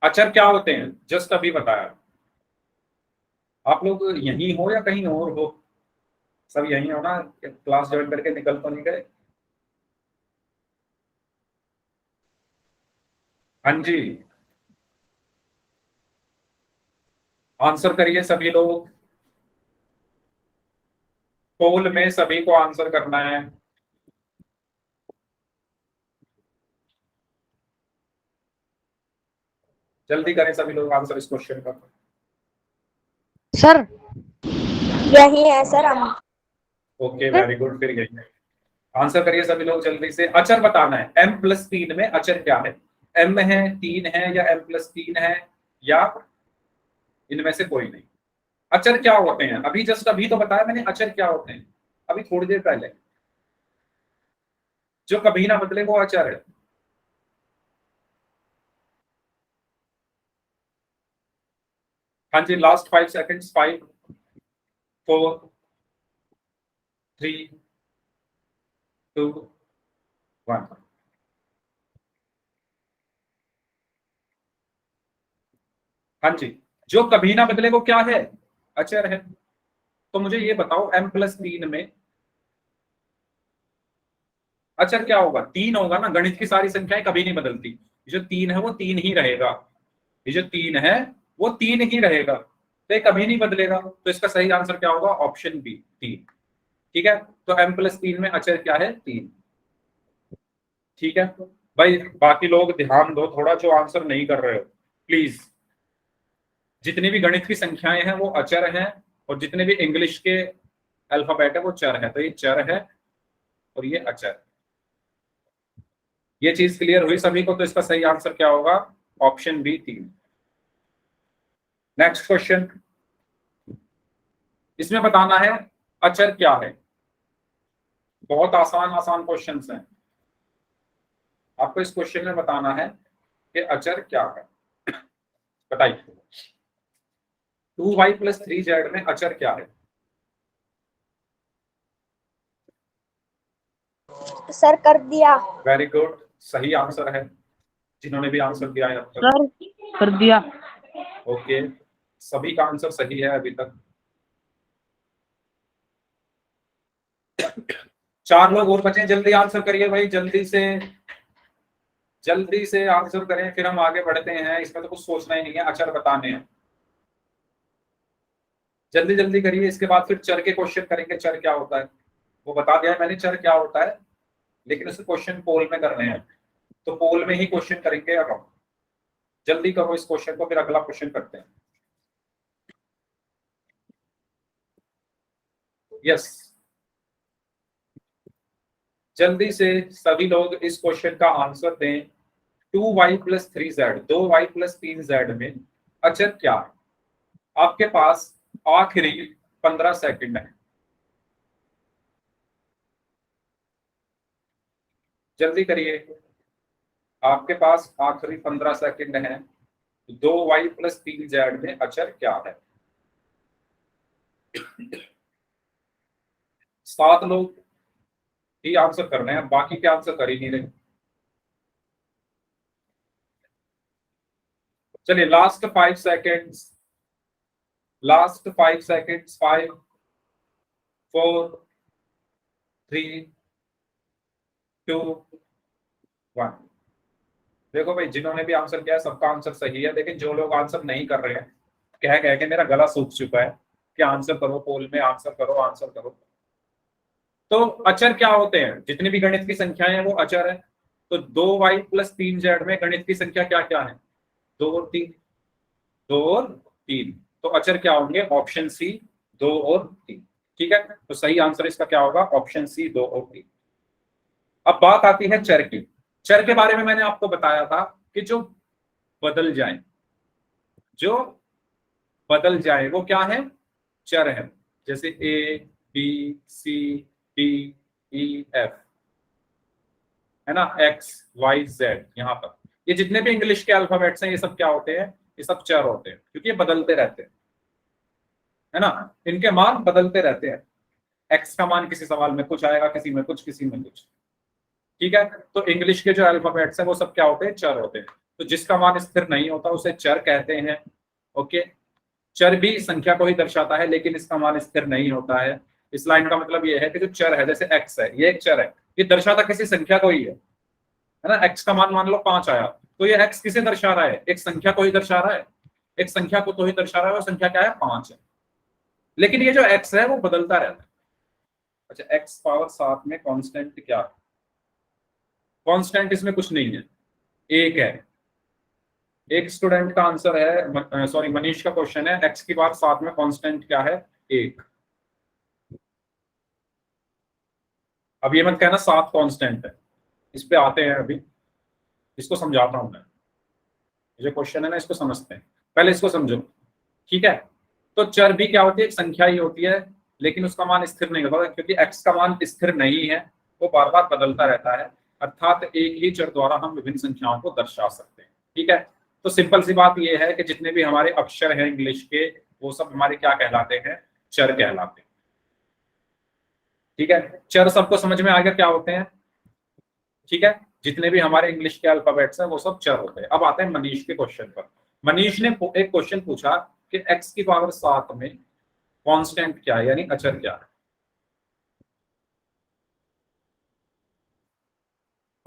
अचर क्या होते हैं, जस्ट अभी बताया। आप लोग यहीं हो या कहीं और हो, सब यहीं हो ना, क्लास ज्वाइन करके निकल तो नहीं गए? हाँ जी, आंसर करिए सभी लोग, पोल में सभी को आंसर करना है। जल्दी करें सभी लोग आंसर इस क्वेश्चन का। सर यही है सर हम। ओके वेरी गुड, फिर यही है आंसर। करिए सभी लोग जल्दी से, अचर बताना है। m+3 में अचर क्या है, m है, 3 है, या m+3 है, या इनमें से कोई नहीं। अचर क्या होते हैं, अभी जस्ट अभी तो बताया मैंने अचर क्या होते हैं, अभी थोड़ी देर पहले। जो कभी ना बदले वो अचर है। हाँ जी, लास्ट 5 सेकंड्स, 5 4 3 2 1। हाँ जी, जो कभी ना बदले वो क्या है, अचर है। तो मुझे ये बताओ m+3 में अचर क्या होगा, 3 होगा ना, गणित की सारी संख्याएं कभी नहीं बदलती। ये जो 3 है वो 3 ही रहेगा, ये जो 3 है वो 3 ही रहेगा, तो ये कभी नहीं बदलेगा। तो इसका सही आंसर क्या होगा, ऑप्शन बी 3। ठीक है, तो m+3 में अचर क्या है, 3। ठीक है भाई, बाकी लोग ध्यान दो थोड़ा, जो आंसर नहीं कर रहे हो प्लीज। जितनी भी गणित की संख्याएं हैं वो अचर हैं, और जितने भी इंग्लिश के अल्फाबेट है वो चर है, तो ये चर है और ये अचर। ये चीज क्लियर हुई सभी को, तो इसका सही आंसर क्या होगा, ऑप्शन बी 3। नेक्स्ट क्वेश्चन, इसमें बताना है अचर क्या है। बहुत आसान आसान क्वेश्चंस हैं, आपको इस क्वेश्चन में बताना है कि अचर क्या है। बताइए, 2y+3z में अचर क्या है। सर कर दिया। वेरी गुड, सही आंसर है, जिन्होंने भी आंसर दिया है अब तक। सर कर दिया। ओके, सभी का आंसर सही है अभी तक। 4 लोग और बचे, जल्दी आंसर करिए भाई, जल्दी से आंसर करें, फिर हम आगे बढ़ते हैं। इसमें तो कुछ सोचना ही नहीं है, अक्षर बताने हैं। जल्दी जल्दी करिए, इसके बाद फिर चर के क्वेश्चन करेंगे। चर क्या होता है वो बता दिया है मैंने, चर क्या होता है, लेकिन उसे क्वेश्चन पोल में करने हैं, तो पोल में ही क्वेश्चन करेंगे अब हम। जल्दी करो इस क्वेश्चन को, फिर अगला क्वेश्चन करते हैं। यस, जल्दी से सभी लोग इस क्वेश्चन का आंसर दें। 2y + 3z, 2y + 3z में अचर क्या है? आपके पास आखिरी 15 सेकंड है, जल्दी करिए। आपके पास आखिरी 15 सेकंड है। 2y + 3z में अचर क्या है? 7 लोग ही आंसर कर रहे हैं, बाकी के आंसर कर ही नहीं रहे। चलिए, लास्ट 5 सेकंड्स, 5, 4, 3, 2, 1। देखो भाई, जिन्होंने भी आंसर किया है सबका आंसर सही है, लेकिन जो लोग आंसर नहीं कर रहे हैं, कह के मेरा गला सूख चुका है कि आंसर करो, पोल में आंसर करो, आंसर करो। तो अचर क्या होते हैं? जितनी भी गणित की संख्याएं हैं वो अचर है। तो 2y + 3z में गणित की संख्या क्या क्या है? 2 और 3, 2 और 3। तो अचर क्या होंगे? ऑप्शन सी, 2 और 3। ठीक है, तो सही आंसर इसका क्या होगा? ऑप्शन सी, 2 और 3। अब बात आती है चर की। चर के बारे में मैंने आपको बताया था कि जो बदल जाए, जो बदल जाए वो क्या है? चर है। जैसे A, B, C, D, E, F, है ना, X, Y, Z, यहाँ तक ये जितने भी इंग्लिश के अल्फाबेट्स हैं, ये सब क्या होते हैं? ये सब चर होते हैं, क्योंकि ये बदलते रहते हैं, है ना, इनके मान बदलते रहते हैं। एक्स का मान किसी सवाल में कुछ आएगा, किसी में कुछ, किसी में कुछ। ठीक है, तो इंग्लिश के जो अल्फाबेट्स हैं वो सब क्या होते हैं? चर होते हैं। तो जिसका मान स्थिर नहीं होता उसे चर कहते हैं। ओके, चर भी संख्या को ही दर्शाता है, लेकिन इसका मान स्थिर नहीं होता है। इस लाइन का मतलब ये है कि जो चर है, जैसे एक्स है, ये एक चर है, ये दर्शाता किसी संख्या को ही है ना। एक्स का मान लो 5 आया, तो ये एक्स किसे दर्शा रहा है? एक संख्या को ही दर्शा रहा है, एक संख्या को तो ही दर्शा रहा है, और संख्या क्या है? 5 है। लेकिन ये जो एक्स है वो बदलता रहता है। अच्छा, x पावर 7 में कांस्टेंट क्या है? कांस्टेंट इसमें कुछ नहीं है, एक है। एक स्टूडेंट का आंसर है, सॉरी मनीष का क्वेश्चन है, x की पावर 7 में कांस्टेंट क्या है? 1। अब ये मत कहना 7 कांस्टेंट है, इस पे आते हैं अभी, इसको समझाता हूं मैं। जो क्वेश्चन है ना, इसको समझते हैं, पहले इसको समझो। ठीक है, तो चर भी क्या होती है? एक संख्या ही होती है, लेकिन उसका मान स्थिर नहीं होता, क्योंकि x का मान स्थिर नहीं है, वो बार बार बदलता रहता है। अर्थात एक ही चर द्वारा हम विभिन्न संख्याओं को दर्शा सकते हैं। ठीक है, तो सिंपल सी बात यह है कि जितने भी हमारे अक्षर हैं इंग्लिश के, वो सब हमारे क्या कहलाते हैं? चर कहलाते हैं। ठीक है, चर सबको समझ में आ गया क्या होते हैं? ठीक है, जितने भी हमारे इंग्लिश के अल्फाबेट्स हैं वो सब चर होते हैं। अब आते हैं मनीष के क्वेश्चन पर। मनीष ने एक क्वेश्चन पूछा कि x की पावर 7 में कांस्टेंट क्या है, यानी अचर क्या है?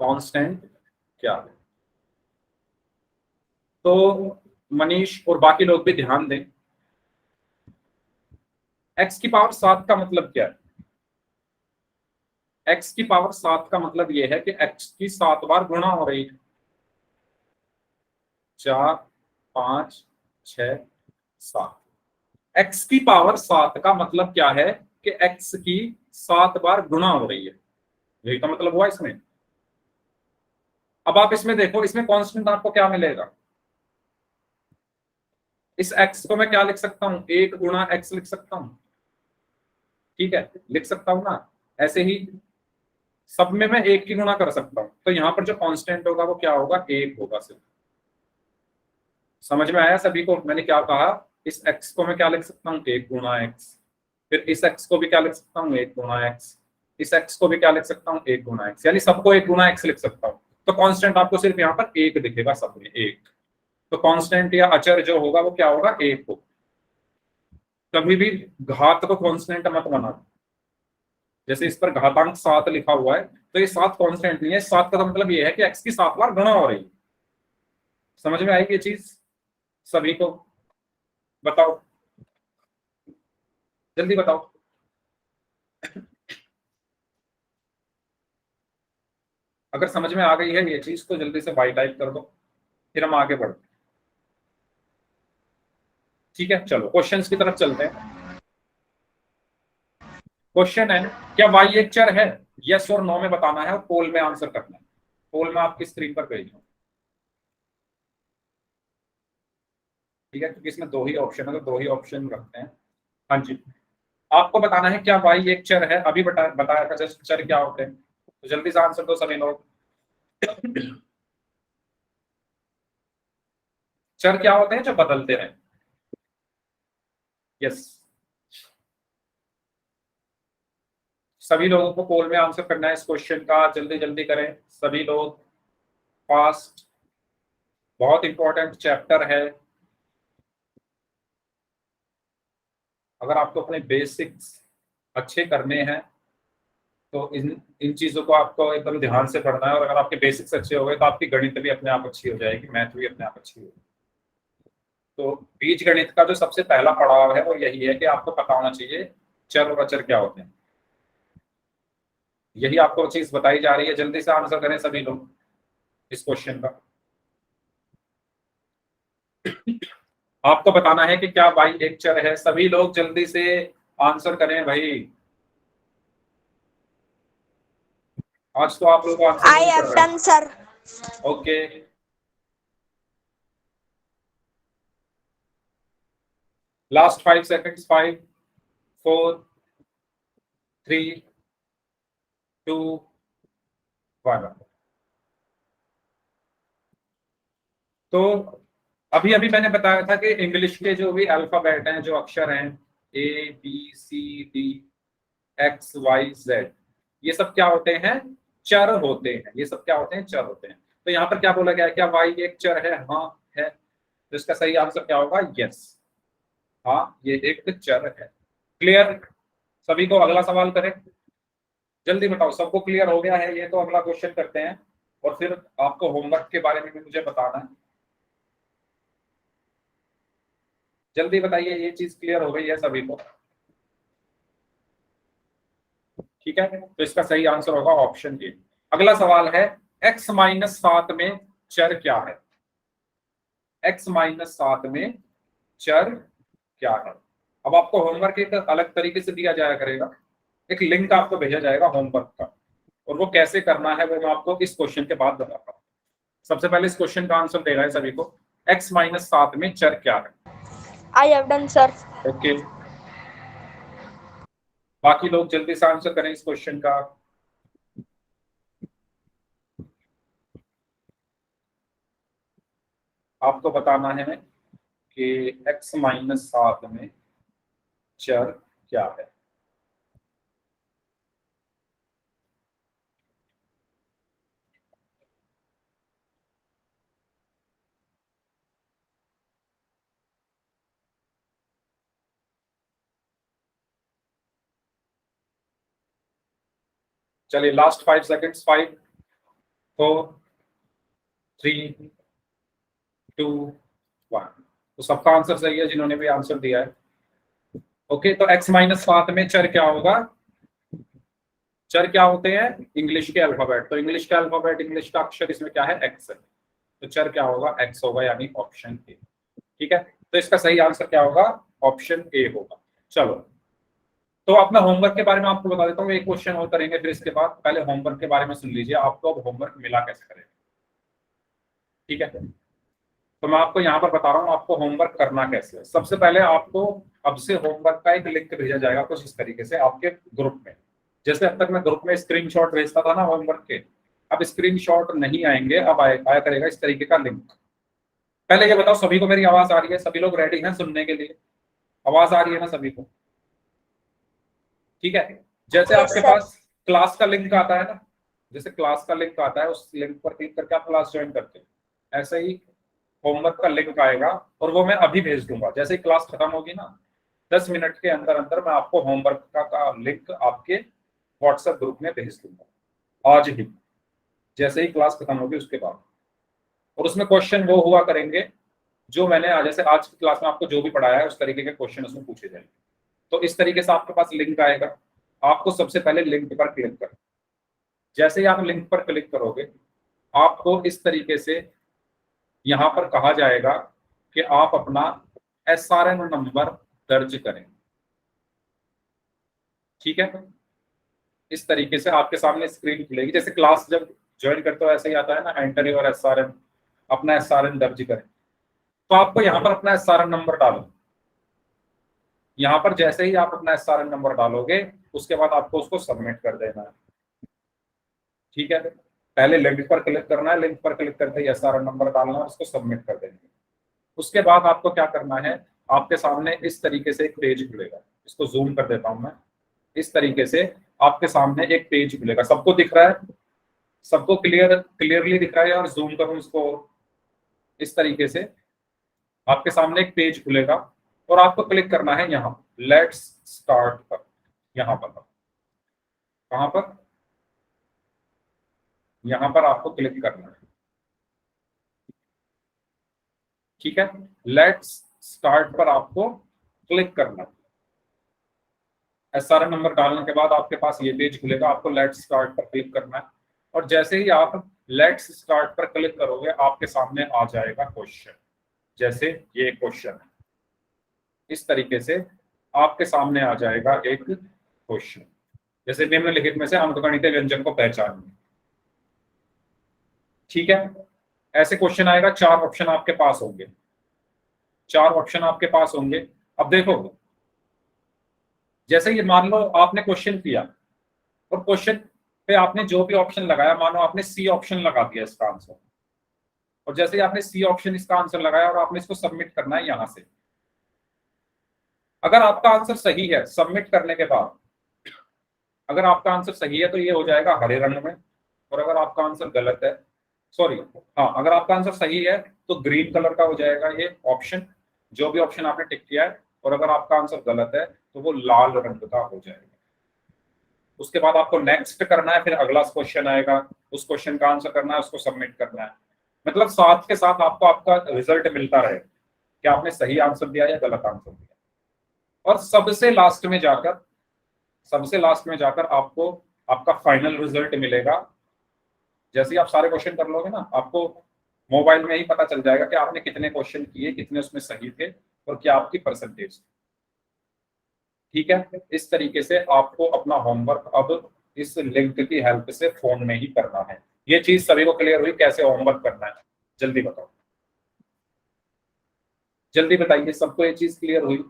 कांस्टेंट क्या है? तो मनीष और बाकी लोग भी ध्यान दें। x की पावर 7 का मतलब क्या है? x की पावर 7 का मतलब यह है कि x की 7 बार गुणा हो रही है। 4, 5, 6, 7। x की पावर 7 का मतलब क्या है? कि x की 7 बार गुणा हो रही है, यही तो मतलब हुआ इसमें। अब आप इसमें देखो, इसमें कांस्टेंट आपको क्या मिलेगा? इस x को मैं क्या लिख सकता हूं? 1 गुणा x लिख सकता हूं। ठीक है, लिख सकता हूं ना। ऐसे ही सब में मैं 1 की गुणा कर सकता हूं, तो यहां पर जो कांस्टेंट होगा वो क्या होगा? 1 होगा सिर्फ। समझ में आया सभी को मैंने क्या कहा? इस x को मैं क्या लिख सकता हूँ? 1 गुणा x। फिर इस x को भी क्या लिख सकता हूँ? 1 गुणा x। इस x को भी क्या लिख सकता हूँ? 1 गुणा x, यानी सबको 1 गुणा x लिख सकता हूँ। तो कांस्टेंट आपको सिर्फ यहाँ पर एक दिखेगा, सब में एक। तो कांस्टेंट या अचर जो होगा वो क्या होगा, एक होगा। कभी भी घात को कांस्टेंट मत बनाना। जैसे इस पर घातांक 7 लिखा हुआ है, तो ये 7 कांस्टेंट नहीं है। 7 का तो मतलब ये है कि x की 7 बार गुणा हो रही है। समझ में आएगी ये चीज सभी को? बताओ, जल्दी बताओ। अगर समझ में आ गई है ये चीज तो जल्दी से बाई टाइप कर दो, फिर हम आगे बढ़ते हैं। ठीक है, चलो क्वेश्चंस की तरफ चलते हैं। क्वेश्चन है, क्या y एक चर है? यस और नो में बताना है और पोल में आंसर करना है। पोल में आपकी स्क्रीन पर भेज दो। ठीक है, क्योंकि इसमें दो ही ऑप्शन है तो दो ही ऑप्शन रखते हैं। हाँ जी, आपको बताना है क्या y एक चर है। अभी बताया था जस्ट चर क्या होते हैं, तो जल्दी से आंसर दो सभी लोग। चर क्या होते हैं? जो बदलते हैं। यस, सभी लोगों को पोल में आंसर करना है इस क्वेश्चन का। जल्दी जल्दी करें सभी लोग, फास्ट। बहुत इंपॉर्टेंट चैप्टर है। अगर आपको अपने बेसिक्स अच्छे करने हैं तो इन इन चीजों को आपको एकदम ध्यान से पढ़ना है। और अगर आपके बेसिक्स अच्छे हो गए तो आपकी गणित भी अपने आप अच्छी हो जाएगी, मैथ भी अपने आप अच्छी होगी। तो बीज गणित का जो सबसे पहला पड़ाव है वो यही है कि आपको पता होना चाहिए चर और अचर क्या होते हैं। यही आपको चीज बताई जा रही है। जल्दी से आंसर करें सभी लोग इस क्वेश्चन का। आपको बताना है कि क्या y एक चर है। सभी लोग जल्दी से आंसर करें भाई। आज तो आप लोग को आंसर I नहीं कर have रहे। done, sir. Okay, last 5 seconds. 5 4 3 2 1। तो अभी अभी मैंने बताया था कि इंग्लिश के जो भी अल्फाबेट हैं, जो अक्षर हैं ABCD XYZ, ये सब क्या होते हैं? चर होते हैं। ये सब क्या होते हैं? चर होते हैं। तो यहाँ पर क्या बोला गया है? क्या y एक चर है? हाँ है। तो इसका सही आंसर क्या होगा? यस, हाँ ये एक चर है। क्लियर सभी को? अगला सवाल करें, जल्दी बताओ। सबको क्लियर हो गया है ये? तो अगला क्वेश्चन करते हैं और फिर आपको होमवर्क के बारे में भी मुझे बताना है। जल्दी बताइए, ये चीज क्लियर हो गई है सभी को? ठीक है, तो इसका सही आंसर होगा ऑप्शन ए। अगला सवाल है, x माइनस 7 में चर क्या है? x माइनस 7 में चर क्या है? अब आपको होमवर्क एक अलग तरीके से दिया जाया करेगा। एक लिंक आपको भेजा जाएगा होमवर्क का, और वो कैसे करना है वो मैं आपको इस क्वेश्चन के बाद बताता हूँ। सबसे पहले इस क्वेश्चन का आंसर देना है सभी को। x माइनस 7 में चर क्या है? I have done, sir. Okay, बाकी लोग जल्दी से आंसर करें इस क्वेश्चन का। आपको बताना है कि x माइनस 7 में चर क्या है। चलिए लास्ट 5 सेकंड्स। 5 4 3 2 1। तो सबका आंसर सही है जिन्होंने भी आंसर दिया है। ओके, तो x माइनस 7 में चर क्या होगा? चर क्या होते हैं? इंग्लिश के अल्फाबेट। तो इंग्लिश का अल्फाबेट, इंग्लिश का अक्षर इसमें क्या है? x है। तो चर क्या होगा? x होगा, यानी ऑप्शन ए। ठीक है, तो इसका सही आंसर क्या होगा? ऑप्शन ए होगा। चलो, तो अब मैं होमवर्क के बारे में आपको बता देता हूँ। एक क्वेश्चन और करेंगे फिर इसके बाद। पहले होमवर्क के बारे में सुन लीजिए, आपको अब होमवर्क मिला कैसे करें। ठीक है, तो मैं आपको यहाँ पर बता रहा हूँ आपको होमवर्क करना कैसे है। सबसे पहले आपको अब से होमवर्क का एक लिंक भेजा जाएगा कुछ इस तरीके से आपके ग्रुप में। जैसे अब तक मैं ग्रुप में स्क्रीनशॉट भेजता था ना होमवर्क के, अब स्क्रीनशॉट नहीं आएंगे, अब आया करेगा इस तरीके का लिंक। पहले ये बताओ सभी को मेरी आवाज आ रही है? सभी लोग रेडी हैं सुनने के लिए? आवाज आ रही है ना सभी को? ठीक है, जैसे Yes, आपके sir. पास क्लास का लिंक आता है ना, जैसे क्लास का लिंक आता है, उस लिंक पर क्लिक करके आप क्लास ज्वाइन करते हो, ऐसे ही होमवर्क का लिंक आएगा और वो मैं अभी भेज दूंगा। जैसे ही क्लास खत्म होगी ना, 10 मिनट के अंदर अंदर मैं आपको होमवर्क का लिंक आपके व्हाट्सएप ग्रुप में भेज दूंगा, आज ही, जैसे ही क्लास खत्म होगी उसके बाद। और उसमें क्वेश्चन वो हुआ करेंगे जो मैंने आज, जैसे आज की क्लास में आपको जो भी पढ़ाया है उस तरीके के क्वेश्चन उसमें पूछे जाएंगे। तो इस तरीके से आपके पास लिंक आएगा, आपको सबसे पहले लिंक पर क्लिक करना। जैसे ही आप लिंक पर क्लिक करोगे, आपको इस तरीके से यहां पर कहा जाएगा कि आप अपना SRN नंबर दर्ज करें। ठीक है, इस तरीके से आपके सामने स्क्रीन खुलेगी, जैसे क्लास जब ज्वाइन करते हो ऐसे ही आता है ना, एंटर योर SRN, अपना SRN दर्ज करें। तो आपको यहाँ पर अपना SRN नंबर डालो। यहाँ पर जैसे ही आप अपना SRN नंबर डालोगे, उसके बाद आपको उसको सबमिट कर देना है। ठीक है, पहले लिंक पर क्लिक करना है, लिंक पर क्लिक करते ही SRN नंबर डालना है, उसको सबमिट कर देना है। उसके बाद आपको क्या करना है, आपके सामने इस तरीके से एक पेज खुलेगा। इसको जूम कर देता हूं मैं। इस तरीके से आपके सामने एक पेज खुलेगा। सबको दिख रहा है? सबको क्लियरली दिख रहा है? और जूम करूं इसको, इस तरीके से आपके सामने एक पेज खुलेगा और आपको क्लिक करना है यहाँ लेट्स स्टार्ट पर। यहाँ पर, कहां पर? यहाँ पर आपको क्लिक करना है। ठीक है, लेट्स स्टार्ट पर आपको क्लिक करना है। SRN नंबर डालने के बाद आपके पास ये पेज खुलेगा, आपको लेट्स स्टार्ट पर क्लिक करना है। और जैसे ही आप लेट्स स्टार्ट पर क्लिक करोगे, आपके सामने आ जाएगा क्वेश्चन। जैसे ये क्वेश्चन है, इस तरीके से आपके सामने आ जाएगा एक क्वेश्चन, जैसे निम्नलिखित में से अंकगणितीय व्यंजन को पहचानिए। ठीक है, ऐसे क्वेश्चन आएगा, 4 ऑप्शन आपके पास होंगे, 4 ऑप्शन आपके पास होंगे। अब देखो, जैसे ये मान लो आपने क्वेश्चन किया और क्वेश्चन पे आपने जो भी ऑप्शन लगाया, मानो आपने सी ऑप्शन लगा दिया इसका आंसर, और जैसे ही आपने सी ऑप्शन इसका आंसर लगाया और आपने इसको सबमिट करना है यहां से। अगर आपका आंसर सही है, सबमिट करने के बाद अगर आपका आंसर सही है तो ये हो जाएगा हरे रंग में, और अगर आपका आंसर गलत है, सॉरी, हाँ, अगर आपका आंसर सही है तो ग्रीन कलर का हो जाएगा ये ऑप्शन, जो भी ऑप्शन आपने टिक किया है। और अगर आपका आंसर गलत है तो वो लाल रंग का हो जाएगा। उसके बाद आपको नेक्स्ट करना है, फिर अगला क्वेश्चन आएगा, उस क्वेश्चन का आंसर करना है, उसको सबमिट करना है। मतलब साथ के साथ आपको आपका रिजल्ट मिलता रहे कि आपने सही आंसर दिया या गलत आंसर दिया। और सबसे लास्ट में जाकर आपको आपका फाइनल रिजल्ट मिलेगा। जैसे ही आप सारे क्वेश्चन कर लोगे ना, आपको मोबाइल में ही पता चल जाएगा कि आपने कितने क्वेश्चन किए, कितने उसमें सही थे और क्या आपकी परसेंटेज। ठीक है, इस तरीके से आपको अपना होमवर्क अब इस लिंक की हेल्प से फोन में ही करना है। ये चीज सभी को क्लियर हुई कैसे होमवर्क करना है? जल्दी बताओ, जल्दी बताइए, सबको ये चीज क्लियर हुई?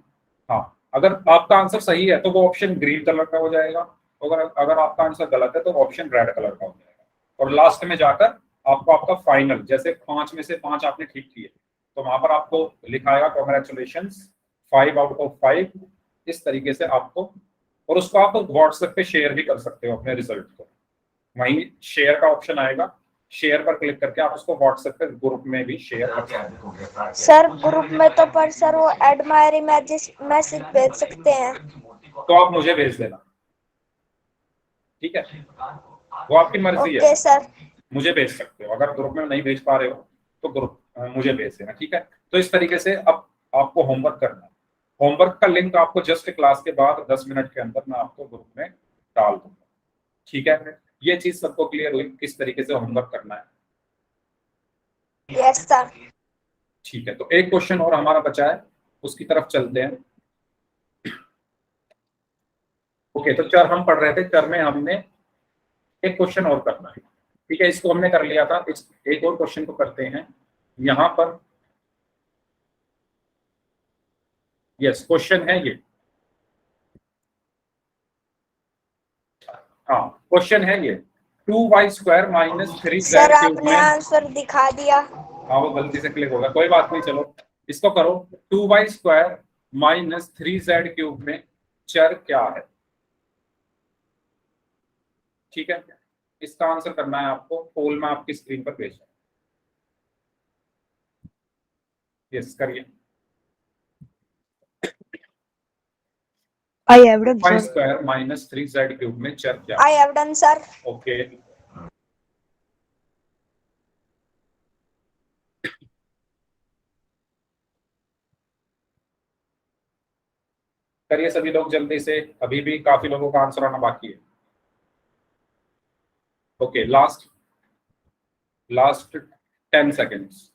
हाँ, अगर आपका आंसर सही है तो वो ऑप्शन ग्रीन कलर का हो जाएगा, अगर आपका आंसर गलत है तो ऑप्शन रेड कलर का हो जाएगा। और लास्ट में जाकर आपको आपका फाइनल, जैसे 5 में से 5 आपने ठीक किए तो वहां पर आपको लिखा आएगा कॉन्ग्रेचुलेशंस 5 आउट ऑफ 5, इस तरीके से आपको। और उसको आप व्हाट्सएप पे शेयर भी कर सकते हो अपने रिजल्ट को, वहीं शेयर का ऑप्शन आएगा, शेयर पर क्लिक करके आप उसको व्हाट्सएप पे ग्रुप में भी शेयर कर सकते हैं। सर ग्रुप में तो पर सर वो एडमायर मैसेज भेज सकते हैं। तो आप मुझे भेज देना, ठीक है, वो आपकी मर्जी है। Okay sir. मुझे भेज सकते हो, अगर ग्रुप में नहीं भेज पा रहे हो तो ग्रुप मुझे भेज देना। ठीक है, तो इस तरीके से अब आपको होमवर्क करना है। होमवर्क का लिंक आपको जस्ट क्लास के बाद 10 मिनट के अंदर मैं आपको ग्रुप में डाल दूंगा। ठीक है, ये चीज सबको क्लियर हुई किस तरीके से होमवर्क करना है? Yes sir. ठीक है, तो एक क्वेश्चन और हमारा बचा है, उसकी तरफ चलते हैं। ओके, तो चर हम पढ़ रहे थे, चर में हमने एक क्वेश्चन और करना है। ठीक है, इसको हमने कर लिया था, इस एक और क्वेश्चन को करते हैं यहां पर। यस, क्वेश्चन है ये, हाँ क्वेश्चन है ये, 2y² minus 3z sir cube आपने में। आंसर दिखा दिया। हाँ, वो गलती से क्लिक होगा, कोई बात नहीं, चलो इसको करो। 2y² माइनस 3z क्यूब में चर क्या है? ठीक है, इसका आंसर करना है आपको, पोल में आपकी स्क्रीन पर भेजना। यस करिए। I have done, five sir. Square minus 3z cube में चर क्या I have done, sir. Okay करिए सभी लोग जल्दी से, अभी भी काफी लोगों का आंसर आना बाकी है। Okay last 10 seconds.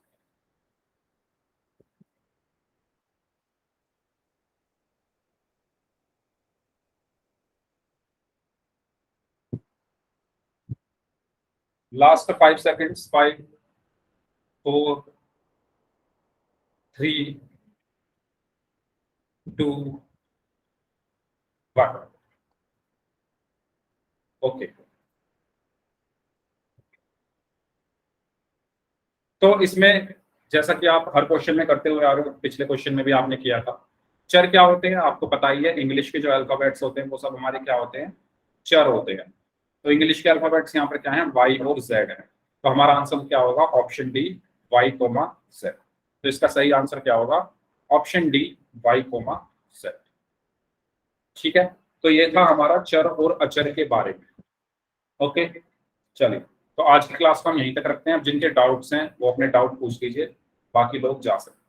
Last 5 seconds. 5 4 3 2 1 okay. तो इसमें जैसा कि आप हर क्वेश्चन में करते हुए आ रहे हो, पिछले क्वेश्चन में भी आपने किया था, चर क्या होते हैं आपको पता ही है। इंग्लिश के जो अल्फाबेट्स होते हैं वो सब हमारे क्या होते हैं, चर होते हैं। तो इंग्लिश के अल्फाबेट्स यहाँ पर क्या है, वाई और जेड है। तो हमारा आंसर क्या होगा, option D Y comma Z. तो इसका सही आंसर क्या होगा, option D Y comma Z. ठीक है, तो ये था हमारा चर और अचर के बारे में। ओके चलिए, तो आज की क्लास को हम यहीं तक रखते हैं। अब जिनके डाउट्स हैं वो अपने डाउट पूछ लीजिए, बाकी लोग जा सकते हैं।